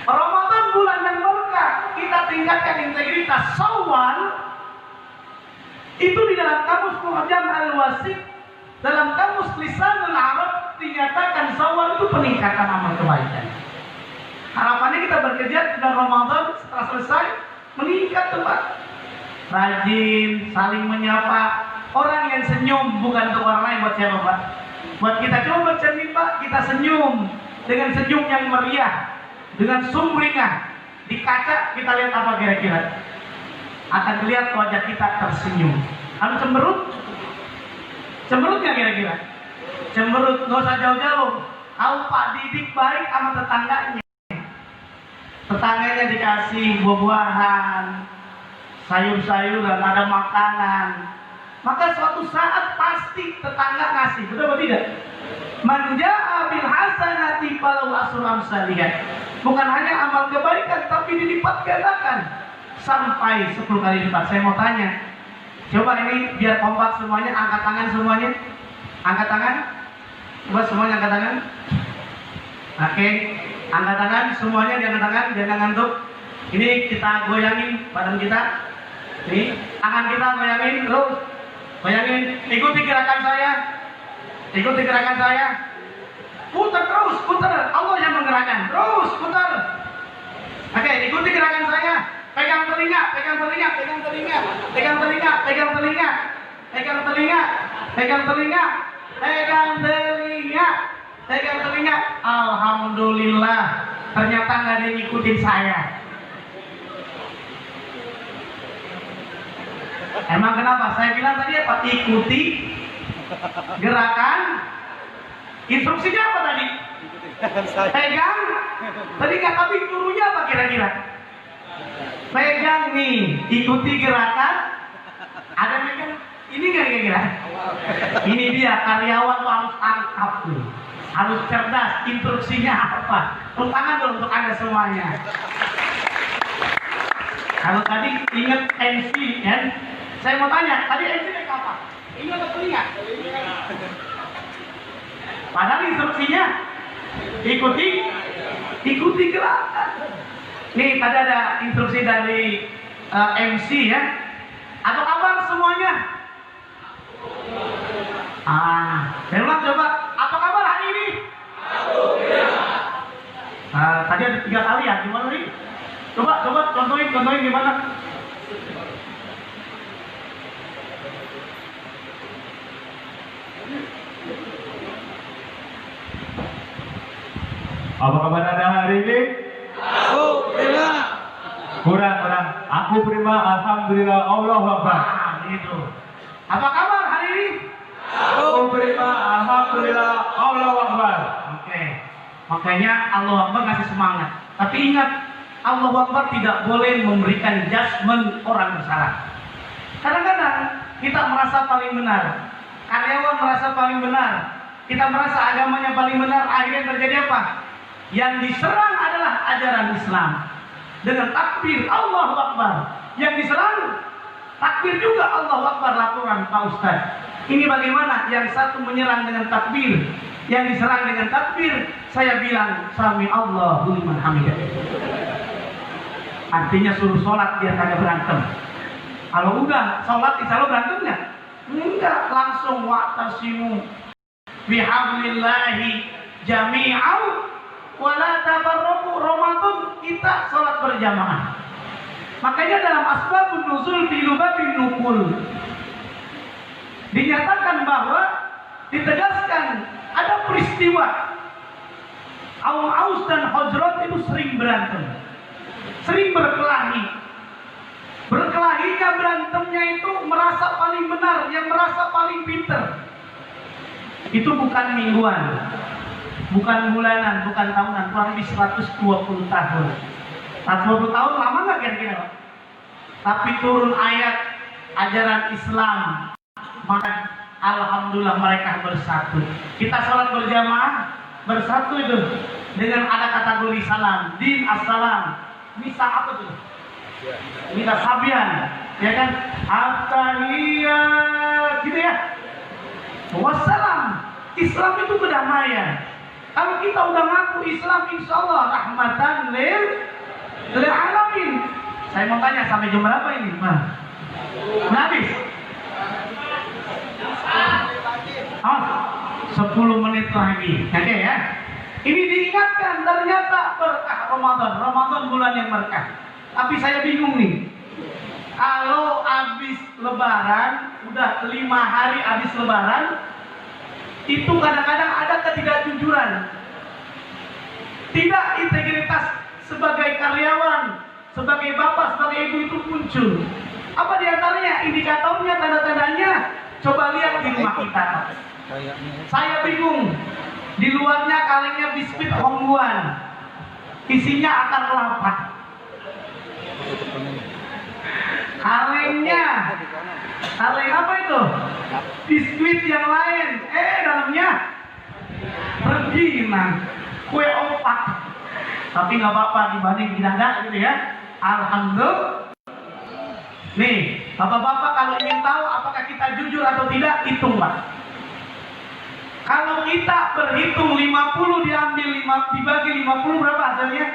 Ramadan bulan yang berkah, kita tingkatkan integritas. Syawal itu di dalam kamus Mu'jam Al-Wasit, dalam kamus Lisanul Arab dinyatakan Syawal itu peningkatan amal kebaikan. Harapannya kita bekerja dan Ramadan setelah selesai meningkat tuh Pak. Rajin, saling menyapa. Orang yang senyum bukan untuk orang lain, buat siapa Pak? Buat kita. Coba bercermin Pak, kita senyum dengan senyum yang meriah, dengan sumringah. Di kaca kita lihat apa kira-kira? Akan terlihat wajah kita tersenyum. Lalu cemberut? Cemberut nggak kira-kira? Cemberut, nggak usah jauh-jauh. Tahu Pak Didik baik sama tetangganya. Tetangganya dikasih buah-buahan, sayur-sayuran, ada makanan. Maka suatu saat pasti tetangga ngasih, betul atau tidak? Man jaa bil hasanati falahu asyru amsalihah. Bukan hanya amal kebaikan, tapi dilipat gandakan. sampai 10 kali lipat. Saya mau tanya, coba ini biar kompak semuanya, angkat tangan semuanya. Angkat tangan. Coba semuanya angkat tangan. Oke, angkat tangan semuanya, diangkat tangan, jangan ngantuk. Ini kita goyangin badan kita. Ini tangan kita goyangin terus. Goyangin, ikuti gerakan saya. Ikuti gerakan saya. Putar terus, putar. Allah yang menggerakkan. Terus putar. Oke, ikuti gerakan saya. Pegang telinga, pegang telinga, pegang telinga, pegang telinga, pegang telinga, pegang telinga, pegang telinga, pegang telinga, pegang telinga. Alhamdulillah, ternyata nggak ada yang ngikutin saya. Emang kenapa? Saya bilang tadi apa? Ikuti gerakan. Instruksinya apa tadi? Pegang. Tadi kata turunya apa kira-kira? Pegang nih, ikuti gerakan. Ada pegang ini nggak kira-kira? Ini dia karyawan tuh harus angkat tuh, harus cerdas. Instruksinya apa? Tepuk tangan dulu untuk anda semuanya. Kalau tadi ingat MC kan? Saya mau tanya, tadi MC naik apa? Ini atau telinga? Padahal instruksinya ikuti gerakan. Nih tadi ada instruksi dari MC ya. Apa kabar semuanya? Saya ulang coba. Apa kabar hari ini? Tadi ada 3 kali ya. Gimana nih? Coba contohin gimana? Apa kabar Anda hari ini? Aku prima. Kurang. Aku prima, alhamdulillah, Allahu Akbar. Gitu. Apa kabar hari ini? Aku prima, alhamdulillah, Allahu Akbar. Oke. Makanya Allahu Akbar ngasih semangat. Tapi ingat, Allahu Akbar tidak boleh memberikan judgement orang bersalah. Kadang-kadang kita merasa paling benar. Karyawan merasa paling benar. Kita merasa agamanya paling benar. Akhirnya terjadi apa? Yang diserang adalah ajaran Islam. Dengan takbir Allahu Akbar. Yang diserang takbir juga Allahu Akbar, laporan Pak Ustaz. Ini bagaimana? Yang satu menyerang dengan takbir, yang diserang dengan takbir. Saya bilang sami Allahu liman hamidah. Artinya suruh sholat biar kagak berantem. Kalau udah sholat insya Allah berantem nggak? Enggak, langsung wa'tasimu bihablillahi jami'au wala tafarraqu. Ramadan kita sholat berjamaah. Makanya dalam asbabun nuzul fi lubabin nukul dinyatakan bahwa ditegaskan ada peristiwa Aus dan Khazraj itu sering berantem, sering berkelahi. Berkelahinya, berantemnya itu merasa paling benar, yang merasa paling pinter. Itu bukan mingguan, bukan bulanan, bukan tahunan, kurang lebih 120 tahun. 120 tahun lama nggak kira-kira? Tapi turun ayat ajaran Islam, maka alhamdulillah mereka bersatu. Kita sholat berjamaah, bersatu itu dengan ada kategori salam, din assalam, misa apa tuh? Misa sabian, ya kan? At-tahiyyat, gitu ya. Wassalam. Islam itu kedamaian. Kalau kita udah ngaku Islam, insya Allah rahmatan lil alamin. Saya mau tanya sampai jam berapa ini, Bang? Habis. 10 menit lagi. Oke ya. Ini diingatkan, ternyata berkah Ramadan. Ramadan bulan yang berkah. Tapi saya bingung nih. Kalau habis lebaran, udah 5 hari habis lebaran, itu kadang-kadang ada ketidakjujuran. Tidak integritas sebagai karyawan, sebagai bapak, sebagai ibu itu muncul. Apa diantaranya? Indikatornya, tanda-tandanya? Coba lihat di rumah kita. Saya bingung. Di luarnya kalengnya biskuit Hongguan, isinya akar kelapa. Kaleng apa itu? Biskuit yang lain. Dalamnya rengginang, kue opak. Tapi nggak apa-apa dibanding tidak gitu ya. Alhamdulillah. Nih, bapak-bapak kalau ingin tahu apakah kita jujur atau tidak, hitunglah. Kalau kita berhitung 50 diambil 5 dibagi 50 berapa hasilnya?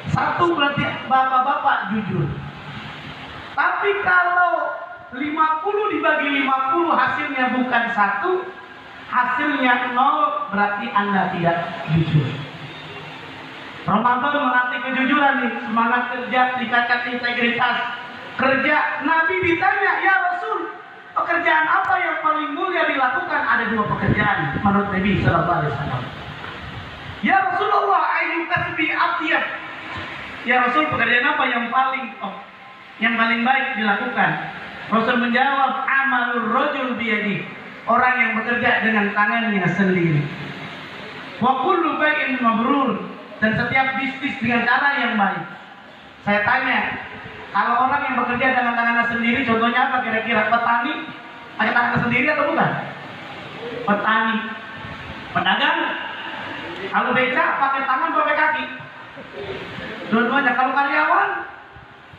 1, berarti bapak-bapak jujur. Tapi kalau 50 dibagi 50 hasilnya bukan 1, hasilnya 0, berarti Anda tidak jujur. Ramadan melatih kejujuran nih, semangat kerja, tingkatkan integritas kerja. Nabi ditanya, ya Rasul, pekerjaan apa yang paling mulia dilakukan? Ada 2 pekerjaan menurut Nabi Sallallahu Alaihi Wasallam. Ya Rasulullah, ayu kasbi atyab. Ya Rasul, pekerjaan apa yang paling baik dilakukan? Rasul menjawab, amalur rajul biyadi, orang yang bekerja dengan tangannya sendiri. Wa kullu bai'in mabrur, dan setiap bisnis dengan cara yang baik. Saya tanya, kalau orang yang bekerja dengan tangannya sendiri, contohnya apa kira-kira? Petani pakai tangannya sendiri atau bukan? Petani, pedagang, kalau beca pakai tangan pakai kaki? Dua-duanya. Kalau karyawan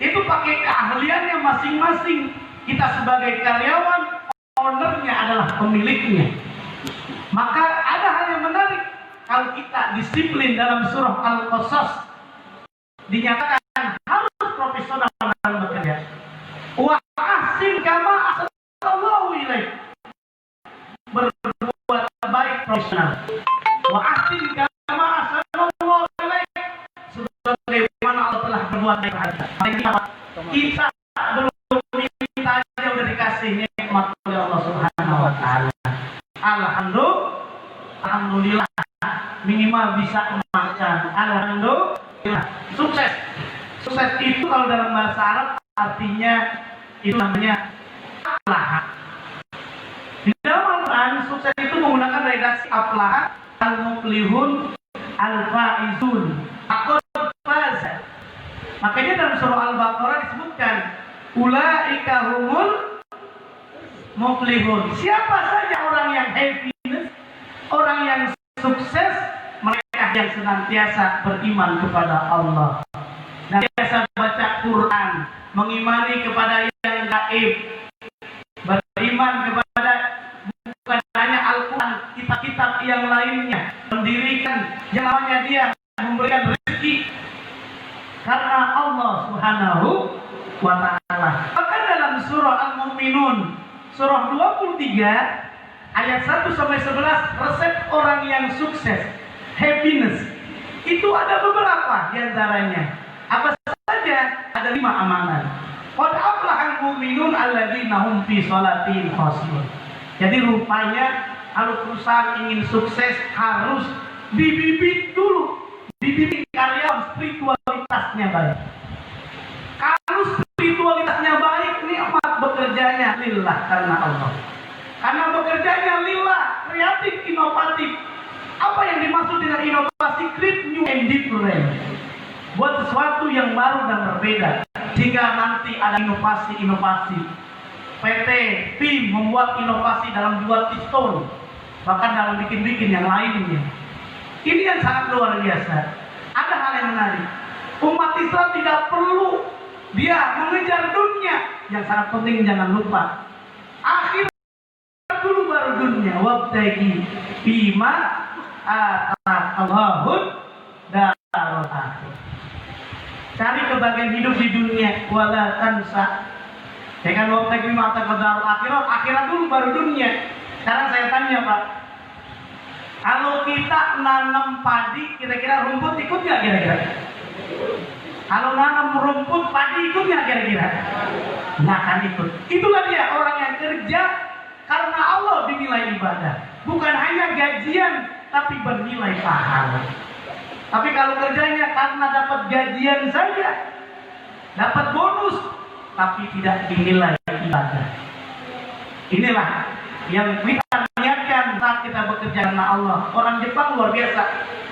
itu pakai keahliannya masing-masing. Kita sebagai karyawan, ownernya adalah pemiliknya. Maka ada hal yang menarik. Kalau kita disiplin dalam surah Al-Qasas, dinyatakan harus profesional dalam bekerja. Wa ahsin kama ahsanallahu ilaik. Berbuat baik profesional. Wa ahsin kama ahsanallahu ilaik. Sebagaimana Allah telah berbuat baik terhadap kita. Belum minta aja udah dikasih nikmat oleh Allah Subhanahu wa taala. Alhamdulillah, minimal bisa makan. Alhamdulillah. Sukses itu kalau dalam bahasa Arab artinya itu namanya aflah. Di dalam Al-Quran sukses itu menggunakan redaksi aflah, al-muflihun, al-faizun, qad faza. Makanya dalam surah Al-Baqarah disebutkan ulaika humul muflihun. Siapa saja orang yang happiness, orang yang sukses, mereka yang senantiasa beriman kepada Allah, dan biasa baca Quran, mengimani kepada yang gaib, beriman kepada bukan hanya Al-Quran, kitab-kitab yang lainnya, mendirikan yang namanya dia memberikan rezeki karena Allah Subhanahu wa ta'ala. Maka dalam surah Al-Mu'minun surah 23 ayat 1 sampai 11, resep orang yang sukses, happiness, itu ada beberapa diantaranya. Apa saja? Ada 5 amalan. Qad aflahal mu'minun alladzina hum fi shalatihim khashi'un. Jadi rupanya kalau perusahaan ingin sukses harus dibibit dulu, dibimbing karyawan spiritualitasnya baik. Kalau spiritualitasnya baik, nikmat bekerjanya lillah karena Allah. Karena bekerjanya lillah, kreatif, inovatif. Apa yang dimaksud dengan inovasi? Create new and different. Buat sesuatu yang baru dan berbeda. Jika nanti ada inovasi-inovasi, PT PIM membuat inovasi dalam buat piston, bahkan dalam bikin-bikin yang lainnya. Ini yang sangat luar biasa. Ada hal yang menarik. Umat Islam tidak perlu dia mengejar dunia. Yang sangat penting jangan lupa akhirat dulu baru dunia. Wabtagi bima ataqallahud darul akhir. Cari kebahagiaan hidup di dunia. Wala tansa. Ya kan, wabtagi bima ataqallahud akhirat. Akhirat dulu baru dunia. Sekarang saya tanya Pak, kalau kita nanam padi, kira-kira rumput ikut nggak kira-kira? Kalau nanam rumput, padi ikut nggak kira-kira? Nggak akan ikut. Itulah dia orang yang kerja karena Allah dinilai ibadah. Bukan hanya gajian, tapi bernilai pahala. Tapi kalau kerjanya karena dapat gajian saja, dapat bonus, tapi tidak dinilai ibadah. Inilah yang kita niatkan saat kita bekerja karena Allah. Orang Jepang luar biasa.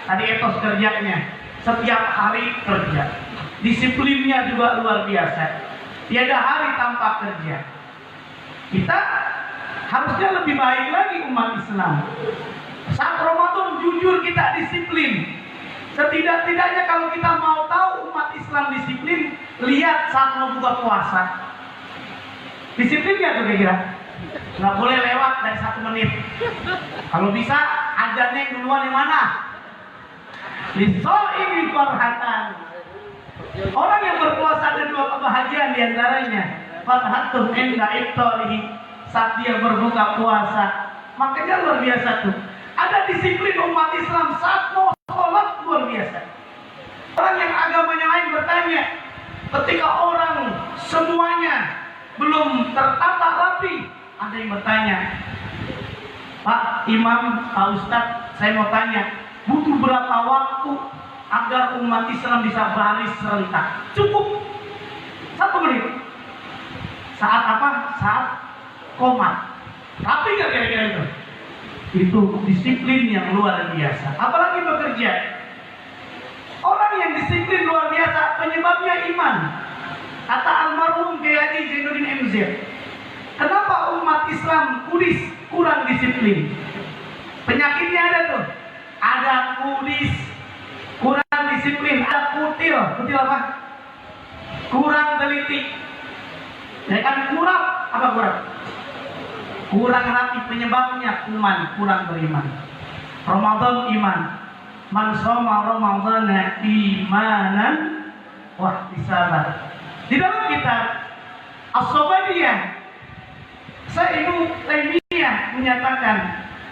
Tadi etos kerjanya, setiap hari kerja. Disiplinnya juga luar biasa. Tiada hari tanpa kerja. Kita harusnya lebih baik lagi umat Islam. Saat Ramadan jujur kita disiplin. Setidak-tidaknya kalau kita mau tahu umat Islam disiplin, lihat saat mau buka puasa. Disiplin nggak tuh kira-kira? Nggak boleh lewat dari 1 menit. Kalau bisa azannya yang duluan yang mana? Lisoimi farhatan. Orang yang berpuasa ada 2 kebahagiaan diantaranya. Farhatun inda iftarihi, saat dia berbuka puasa. Makanya luar biasa tuh. Ada disiplin umat Islam saat mau sholat luar biasa. Orang yang agamanya lain bertanya, ketika orang semuanya belum tertata rapi, ada yang bertanya, Pak Imam, Pak Ustadz, saya mau tanya, butuh berapa waktu agar umat Islam bisa baris serentak? Cukup 1 menit. Saat apa? Saat komat. Rapi nggak kira-kira itu? Itu disiplin yang luar biasa. Apalagi bekerja. Orang yang disiplin luar biasa, penyebabnya iman. Kata almarhum Kiai Haji Zainuddin MZ, kenapa umat Islam kudis kurang disiplin? Penyakitnya ada tuh. Ada kudis, kurang disiplin. Ada kutil. Kutil apa? Kurang teliti. Ya kan kurang, apa kurang? Kurang rapi, penyebabnya kuman, kurang beriman. Ramadan iman. Man shoma ramadhana imanan wa ihtisaban. Di dalam kitab As-Sobadiyah, Ibnu Taimiyah menyatakan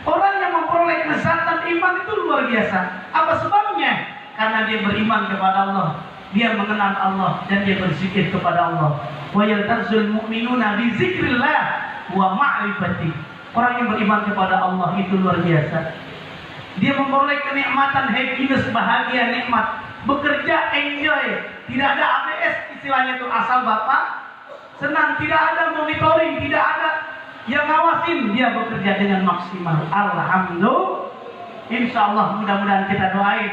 orang yang memperoleh kelezatan iman itu luar biasa. Apa sebabnya? Karena dia beriman kepada Allah, dia mengenal Allah, dan dia berzikir kepada Allah. Wa yaltazul mu'minuna bi zikrillah wa ma'rifati. Orang yang beriman kepada Allah itu luar biasa. Dia memperoleh kenikmatan, happiness, bahagia, nikmat, bekerja, enjoy. Tidak ada ABS istilahnya itu, asal bapak senang. Tidak ada monitoring, tidak ada yang ngawasin. Dia bekerja dengan maksimal. Alhamdulillah. Insya Allah mudah-mudahan kita doain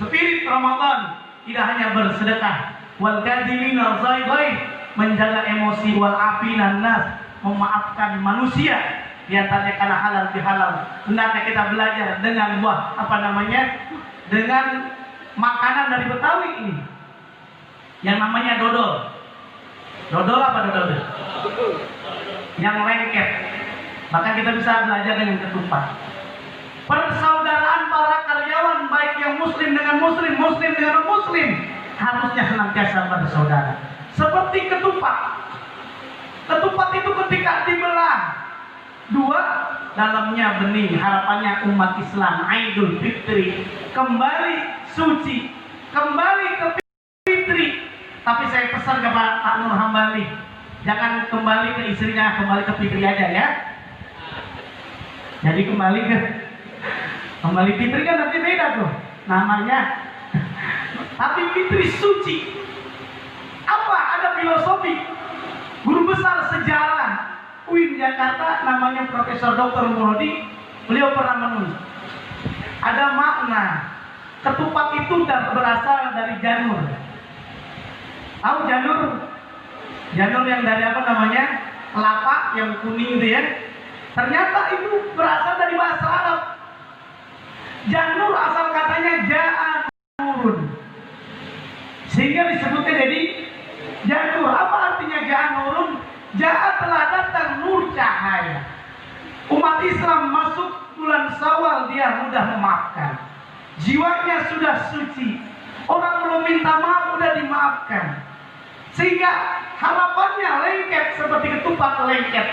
spirit Ramadan tidak hanya bersedekah, wal kadhimina al-ghaidh, menjaga emosi, wal afina nas, memaafkan manusia. Di antaranya karena halal bihalal. Hendaknya kita belajar dengan buah dengan makanan dari Betawi ini yang namanya dodol. Dodol apa dodol? Yang lengket. Maka kita bisa belajar dengan ketupat. Persaudaraan para karyawan, baik yang muslim dengan muslim, muslim dengan muslim, harusnya senantiasa bersaudara. Seperti ketupat. Ketupat itu ketika dibelah 2, dalamnya bening. Harapannya umat Islam Idul Fitri kembali suci, kembali ke fitri. Tapi saya pesan ke Pak Nur Hambali, jangan kembali ke istrinya, kembali ke fitri aja ya. Jadi kembali fitri kan nanti beda tuh namanya. Tapi fitri suci. Apa? Ada filosofi. Guru besar sejarah UIN Jakarta namanya Profesor Dr. Murodi, beliau pernah menulis ada makna ketupat itu berasal dari janur. Tahu janur? Janur yang dari apa namanya? Kelapa yang kuning itu ya. Ternyata itu berasal dari bahasa Arab. Janur asal katanya ja'anurun, sehingga disebutnya jadi janur. Apa artinya ja'anurun? Jahat telah datang nur cahaya. Umat Islam masuk bulan Syawal, dia mudah memaafkan. Jiwanya sudah suci. Orang belum minta maaf sudah dimaafkan. Sehingga harapannya lengket seperti ketupat lengket.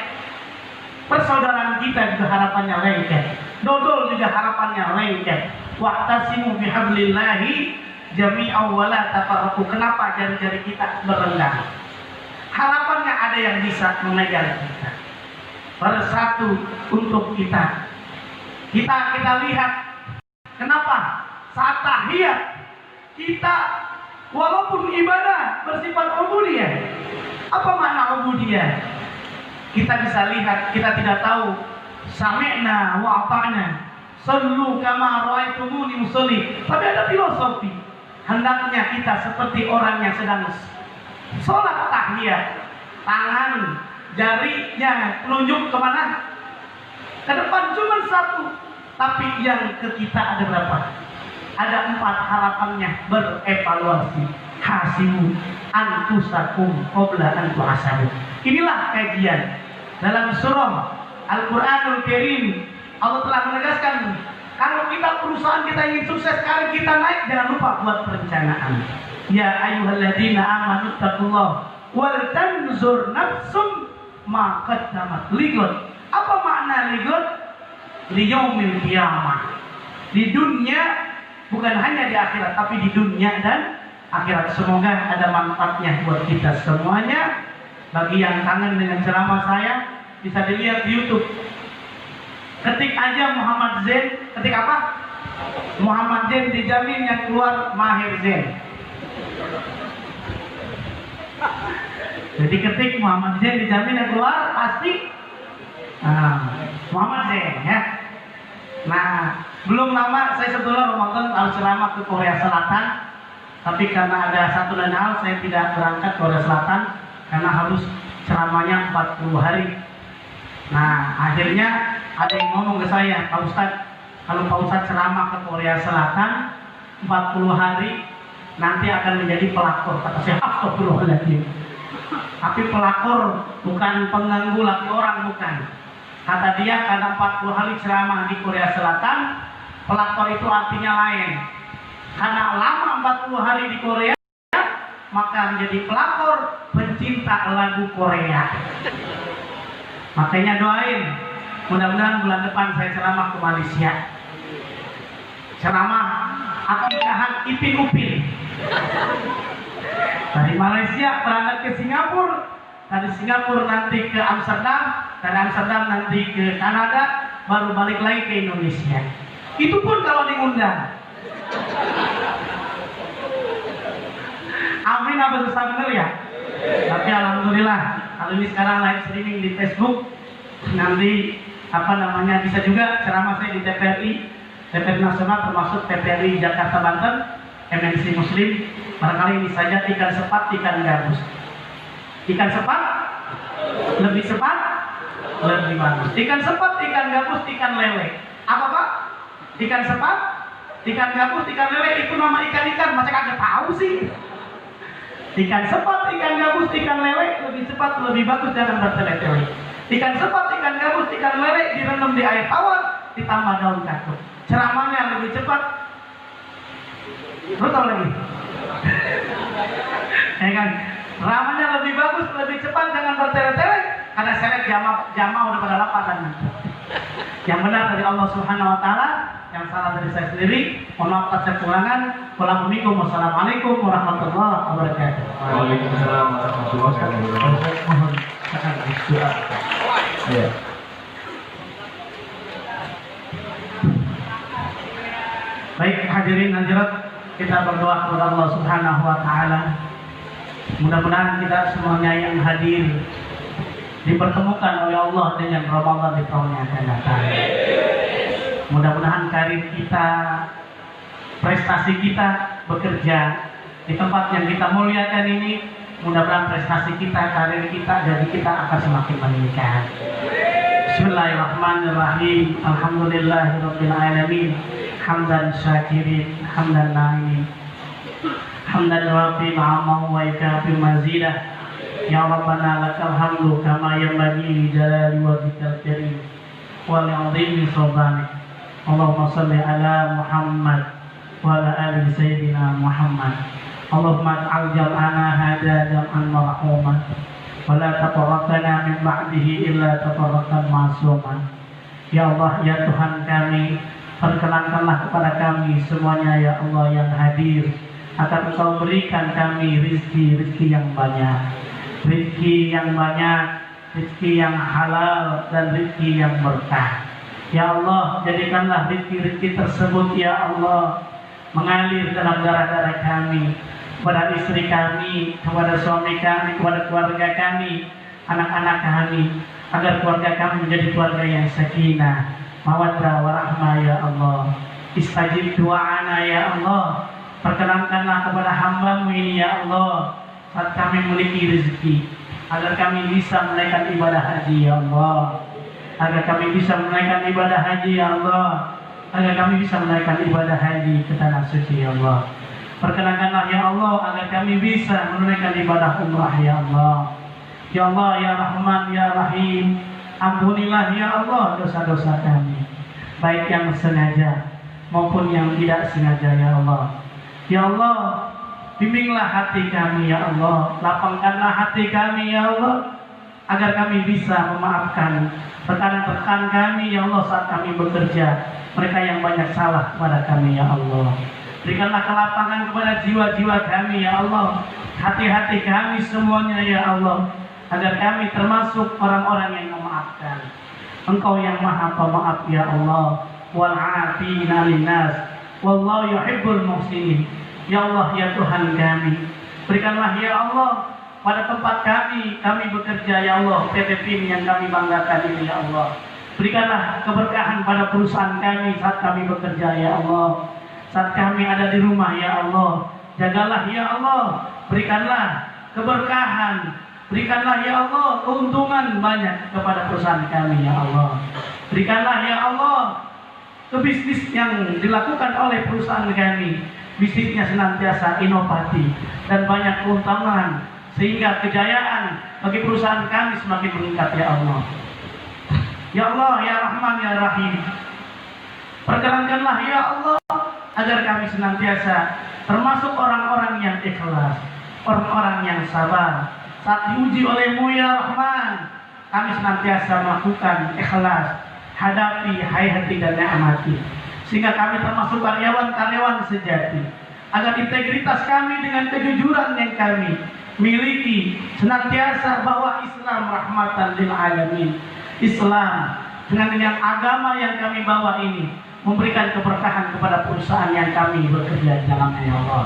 Persaudaraan kita juga harapannya lengket. Dodol juga harapannya lengket. Wa'tasimu bihablillahi jami'an wa la tafarraqu. Kenapa jari-jari kita berenggang? Harapannya ada yang bisa memegang kita, bersatu untuk kita. Kita lihat kenapa saat tahiyat kita walaupun ibadah bersifat ubudiyah. Apa makna ubudiyah? Kita bisa lihat, kita tidak tahu sami'na wa ata'na, sallu kama ra'aitumuni usolli. Tapi ada filosofi. Hendaknya kita seperti orang yang sedang sholat tahiyat, tangan jarinya telunjuk kemana? Ke depan cuma 1, tapi yang ke kita ada berapa? Ada 4 harapannya berevaluasi. hasibu anfusakum qabla an tuhasabu. Inilah kajian dalam surah Al-Qur'anul Karim. Allah telah menegaskan, kalau kita perusahaan kita ingin sukses, kalau kita naik, jangan lupa buat perencanaan. Ya ayyuhalladzina amanu taqullaha wal tanzur nafsum ma qaddamat ligot. Apa makna ligot? Liyaumil qiyamah. Di dunia, bukan hanya di akhirat, tapi di dunia dan akhirat. Semoga ada manfaatnya buat kita semuanya. Bagi yang kangen dengan ceramah saya, bisa dilihat di YouTube. Ketik aja Muhammad Zain. Ketik apa? Muhammad Zain, dijamin yang keluar Mahir Zain. Jadi ketik Muhammad Zain, dijamin yang keluar pasti Muhammad Zain ya. Nah, belum lama saya sebetulnya Ramadan harus ceramah ke Korea Selatan, tapi karena ada satu dan hal saya tidak berangkat ke Korea Selatan karena harus ceramahnya 40 hari. Nah, akhirnya ada yang ngomong ke saya, Pak Ustadz, kalau Pak Ustadz ceramah ke Korea Selatan 40 hari nanti akan menjadi pelakor. Kata saya, astagfirullahaladzim. Tapi pelakor bukan pengganggu laki orang, bukan. Kata dia, karena 40 hari ceramah di Korea Selatan, pelakor itu artinya lain. Karena lama 40 hari di Korea, maka menjadi pelakor pencinta lagu Korea. Makanya doain, mudah-mudahan bulan depan saya ceramah ke Malaysia. Ceramah akikahan Ipin Upin. Dari Malaysia berangkat ke Singapura, dari Singapura nanti ke Amsterdam, dari Amsterdam nanti ke Kanada, baru balik lagi ke Indonesia. Itu pun kalau diundang. Amin, apa susah bener ya? Tapi alhamdulillah, kalau ini sekarang live streaming di Facebook, nanti bisa juga ceramah saya di TPRI Nasional, termasuk TPRI Jakarta Banten, MNC Muslim. Barangkali ini saja, ikan sepat, ikan gabus. Ikan sepat lebih cepat, lebih bagus. Ikan sepat, ikan gabus, ikan lele. Apa Pak? Ikan sepat, ikan gabus, ikan lele, itu nama ikan-ikan, masa kagak tahu sih? Ikan sepat, ikan gabus, ikan lele, lebih cepat, lebih bagus, jangan bertele-tele. Ikan sepat, ikan gabus, ikan lele direndam di air tawar, ditambah daun kaktus. Ceramahnya lebih cepat. Lo tau lagi? Ya kan? Ceramahnya lebih bagus, lebih cepat, jangan bertele-tele. Karena saya lihat jamaah udah pada lapar kan. Yang benar dari Allah Subhanahu Wa Taala, yang salah dari saya sendiri. Mohon maaf atas kekurangan. Wassalamualaikum warahmatullahi wabarakatuh. Waalaikumsalam warahmatullahi wabarakatuh. Mohon doa. Iya. Baik hadirin hadirat, kita berdoa kepada Allah Subhanahu Wa Taala. Mudah-mudahan kita semuanya yang hadir dipertemukan oleh Allah dengan Ramadan di tahun yang akan datang. Mudah-mudahan karir kita, prestasi kita bekerja di tempat yang kita muliakan ini, mudah-mudahan prestasi kita, karir kita, jadi kita akan semakin meningkat. Bismillahirrahmanirrahim. Alhamdulillahirabbil alamin. Hamdan syakirin, hamdan na'imin. Hamdan rafi ma'amahu wa ikafi mazidah. Ya Rabbana lakal hamdu kama yanbaghi li jalali wajhikal karim wa li'azimi sultanik. Allahumma salli ala Muhammad wa ala ali sayyidina Muhammad. Allahumma ij'al jam'ana hadha jam'an marhuman wa la tafarraqna min ba'dihi illa tafarraqan ma'suman. Ya Allah, ya Tuhan kami, perkenankanlah kepada kami semuanya ya Allah yang hadir, akan Engkau berikan kami rizki yang banyak, rizki yang banyak, rizki yang halal dan rizki yang berkah. Ya Allah, jadikanlah rizki tersebut ya Allah mengalir dalam darah-darah kami, kepada istri kami, kepada suami kami, kepada keluarga kami, anak-anak kami, agar keluarga kami menjadi keluarga yang sakinah, mawaddah warahmah ya Allah. Istajib doa'ana ya Allah. Perkenankanlah kepada hamba-Mu ini ya Allah, saat kami memiliki rezeki, agar kami bisa menunaikan ibadah haji ya Allah, agar kami bisa menunaikan ibadah haji ya Allah, agar kami bisa menunaikan ibadah haji ke tanah suci ya Allah. Perkenankanlah ya Allah agar kami bisa menunaikan ibadah umrah ya Allah. Ya Allah ya Rahman ya Rahim, ampunilah ya Allah dosa-dosa kami, baik yang sengaja maupun yang tidak sengaja ya Allah. Ya Allah, bimbinglah hati kami ya Allah, lapangkanlah hati kami ya Allah, agar kami bisa memaafkan rekan-rekan kami ya Allah saat kami bekerja, mereka yang banyak salah kepada kami ya Allah. Berikanlah kelapangan kepada jiwa-jiwa kami ya Allah, hati-hati kami semuanya ya Allah, agar kami termasuk orang-orang yang memaafkan. Engkau yang maha pemaaf ya Allah, wal afina linnas, wallahu yuhibbul muhsinin. Ya Allah ya Tuhan kami, berikanlah ya Allah pada tempat kami bekerja ya Allah, PT PIM yang kami banggakan ini ya Allah. Berikanlah keberkahan pada perusahaan kami saat kami bekerja ya Allah. Saat kami ada di rumah ya Allah, jagalah ya Allah, berikanlah keberkahan, berikanlah ya Allah keuntungan banyak kepada perusahaan kami ya Allah. Berikanlah ya Allah ke bisnis yang dilakukan oleh perusahaan kami, bisnisnya senantiasa inovatif dan banyak keuntungan, sehingga kejayaan bagi perusahaan kami semakin meningkat ya Allah. Ya Allah ya Rahman ya Rahim, perkenankanlah ya Allah agar kami senantiasa termasuk orang-orang yang ikhlas, orang-orang yang sabar saat diuji oleh-Mu ya Rahman. Kami senantiasa melakukan ikhlas, hadapi hayati dan ni'mati, sehingga kami termasuk karyawan-karyawan sejati, agar integritas kami dengan kejujuran yang kami miliki senantiasa bahwa Islam rahmatan lil alamin. Islam dengan agama yang kami bawa ini memberikan keberkahan kepada perusahaan yang kami bekerja di dalamnya ya Allah.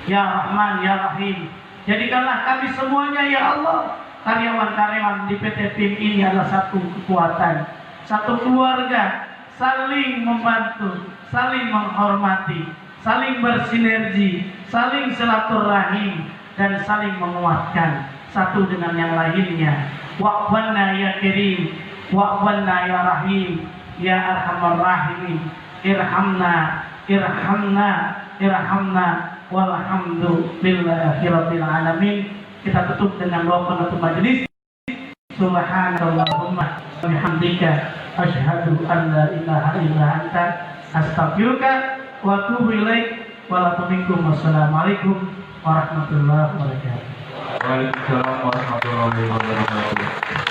Ya Rahman ya Rahim, jadikanlah kami semuanya ya Allah, karyawan-karyawan di PT PIM ini adalah satu kekuatan, satu keluarga, saling membantu, saling menghormati, saling bersinergi, saling silaturahim, dan saling menguatkan satu dengan yang lainnya. Wa'fanna ya Karim, wa'fanna ya Rahim, ya Arhamar Rahimin, irhamna, irhamna, irhamna, walhamdulillahi rabbil alamin. Kita tutup dengan doa penutup majelis. Subhanallahumma wa bihamdika asyhadu an la ilaha illa anta astaghfiruka wa atubu ilaik. Wassalamualaikum warahmatullahi wabarakatuh. Waalaikumsalam warahmatullahi wabarakatuh.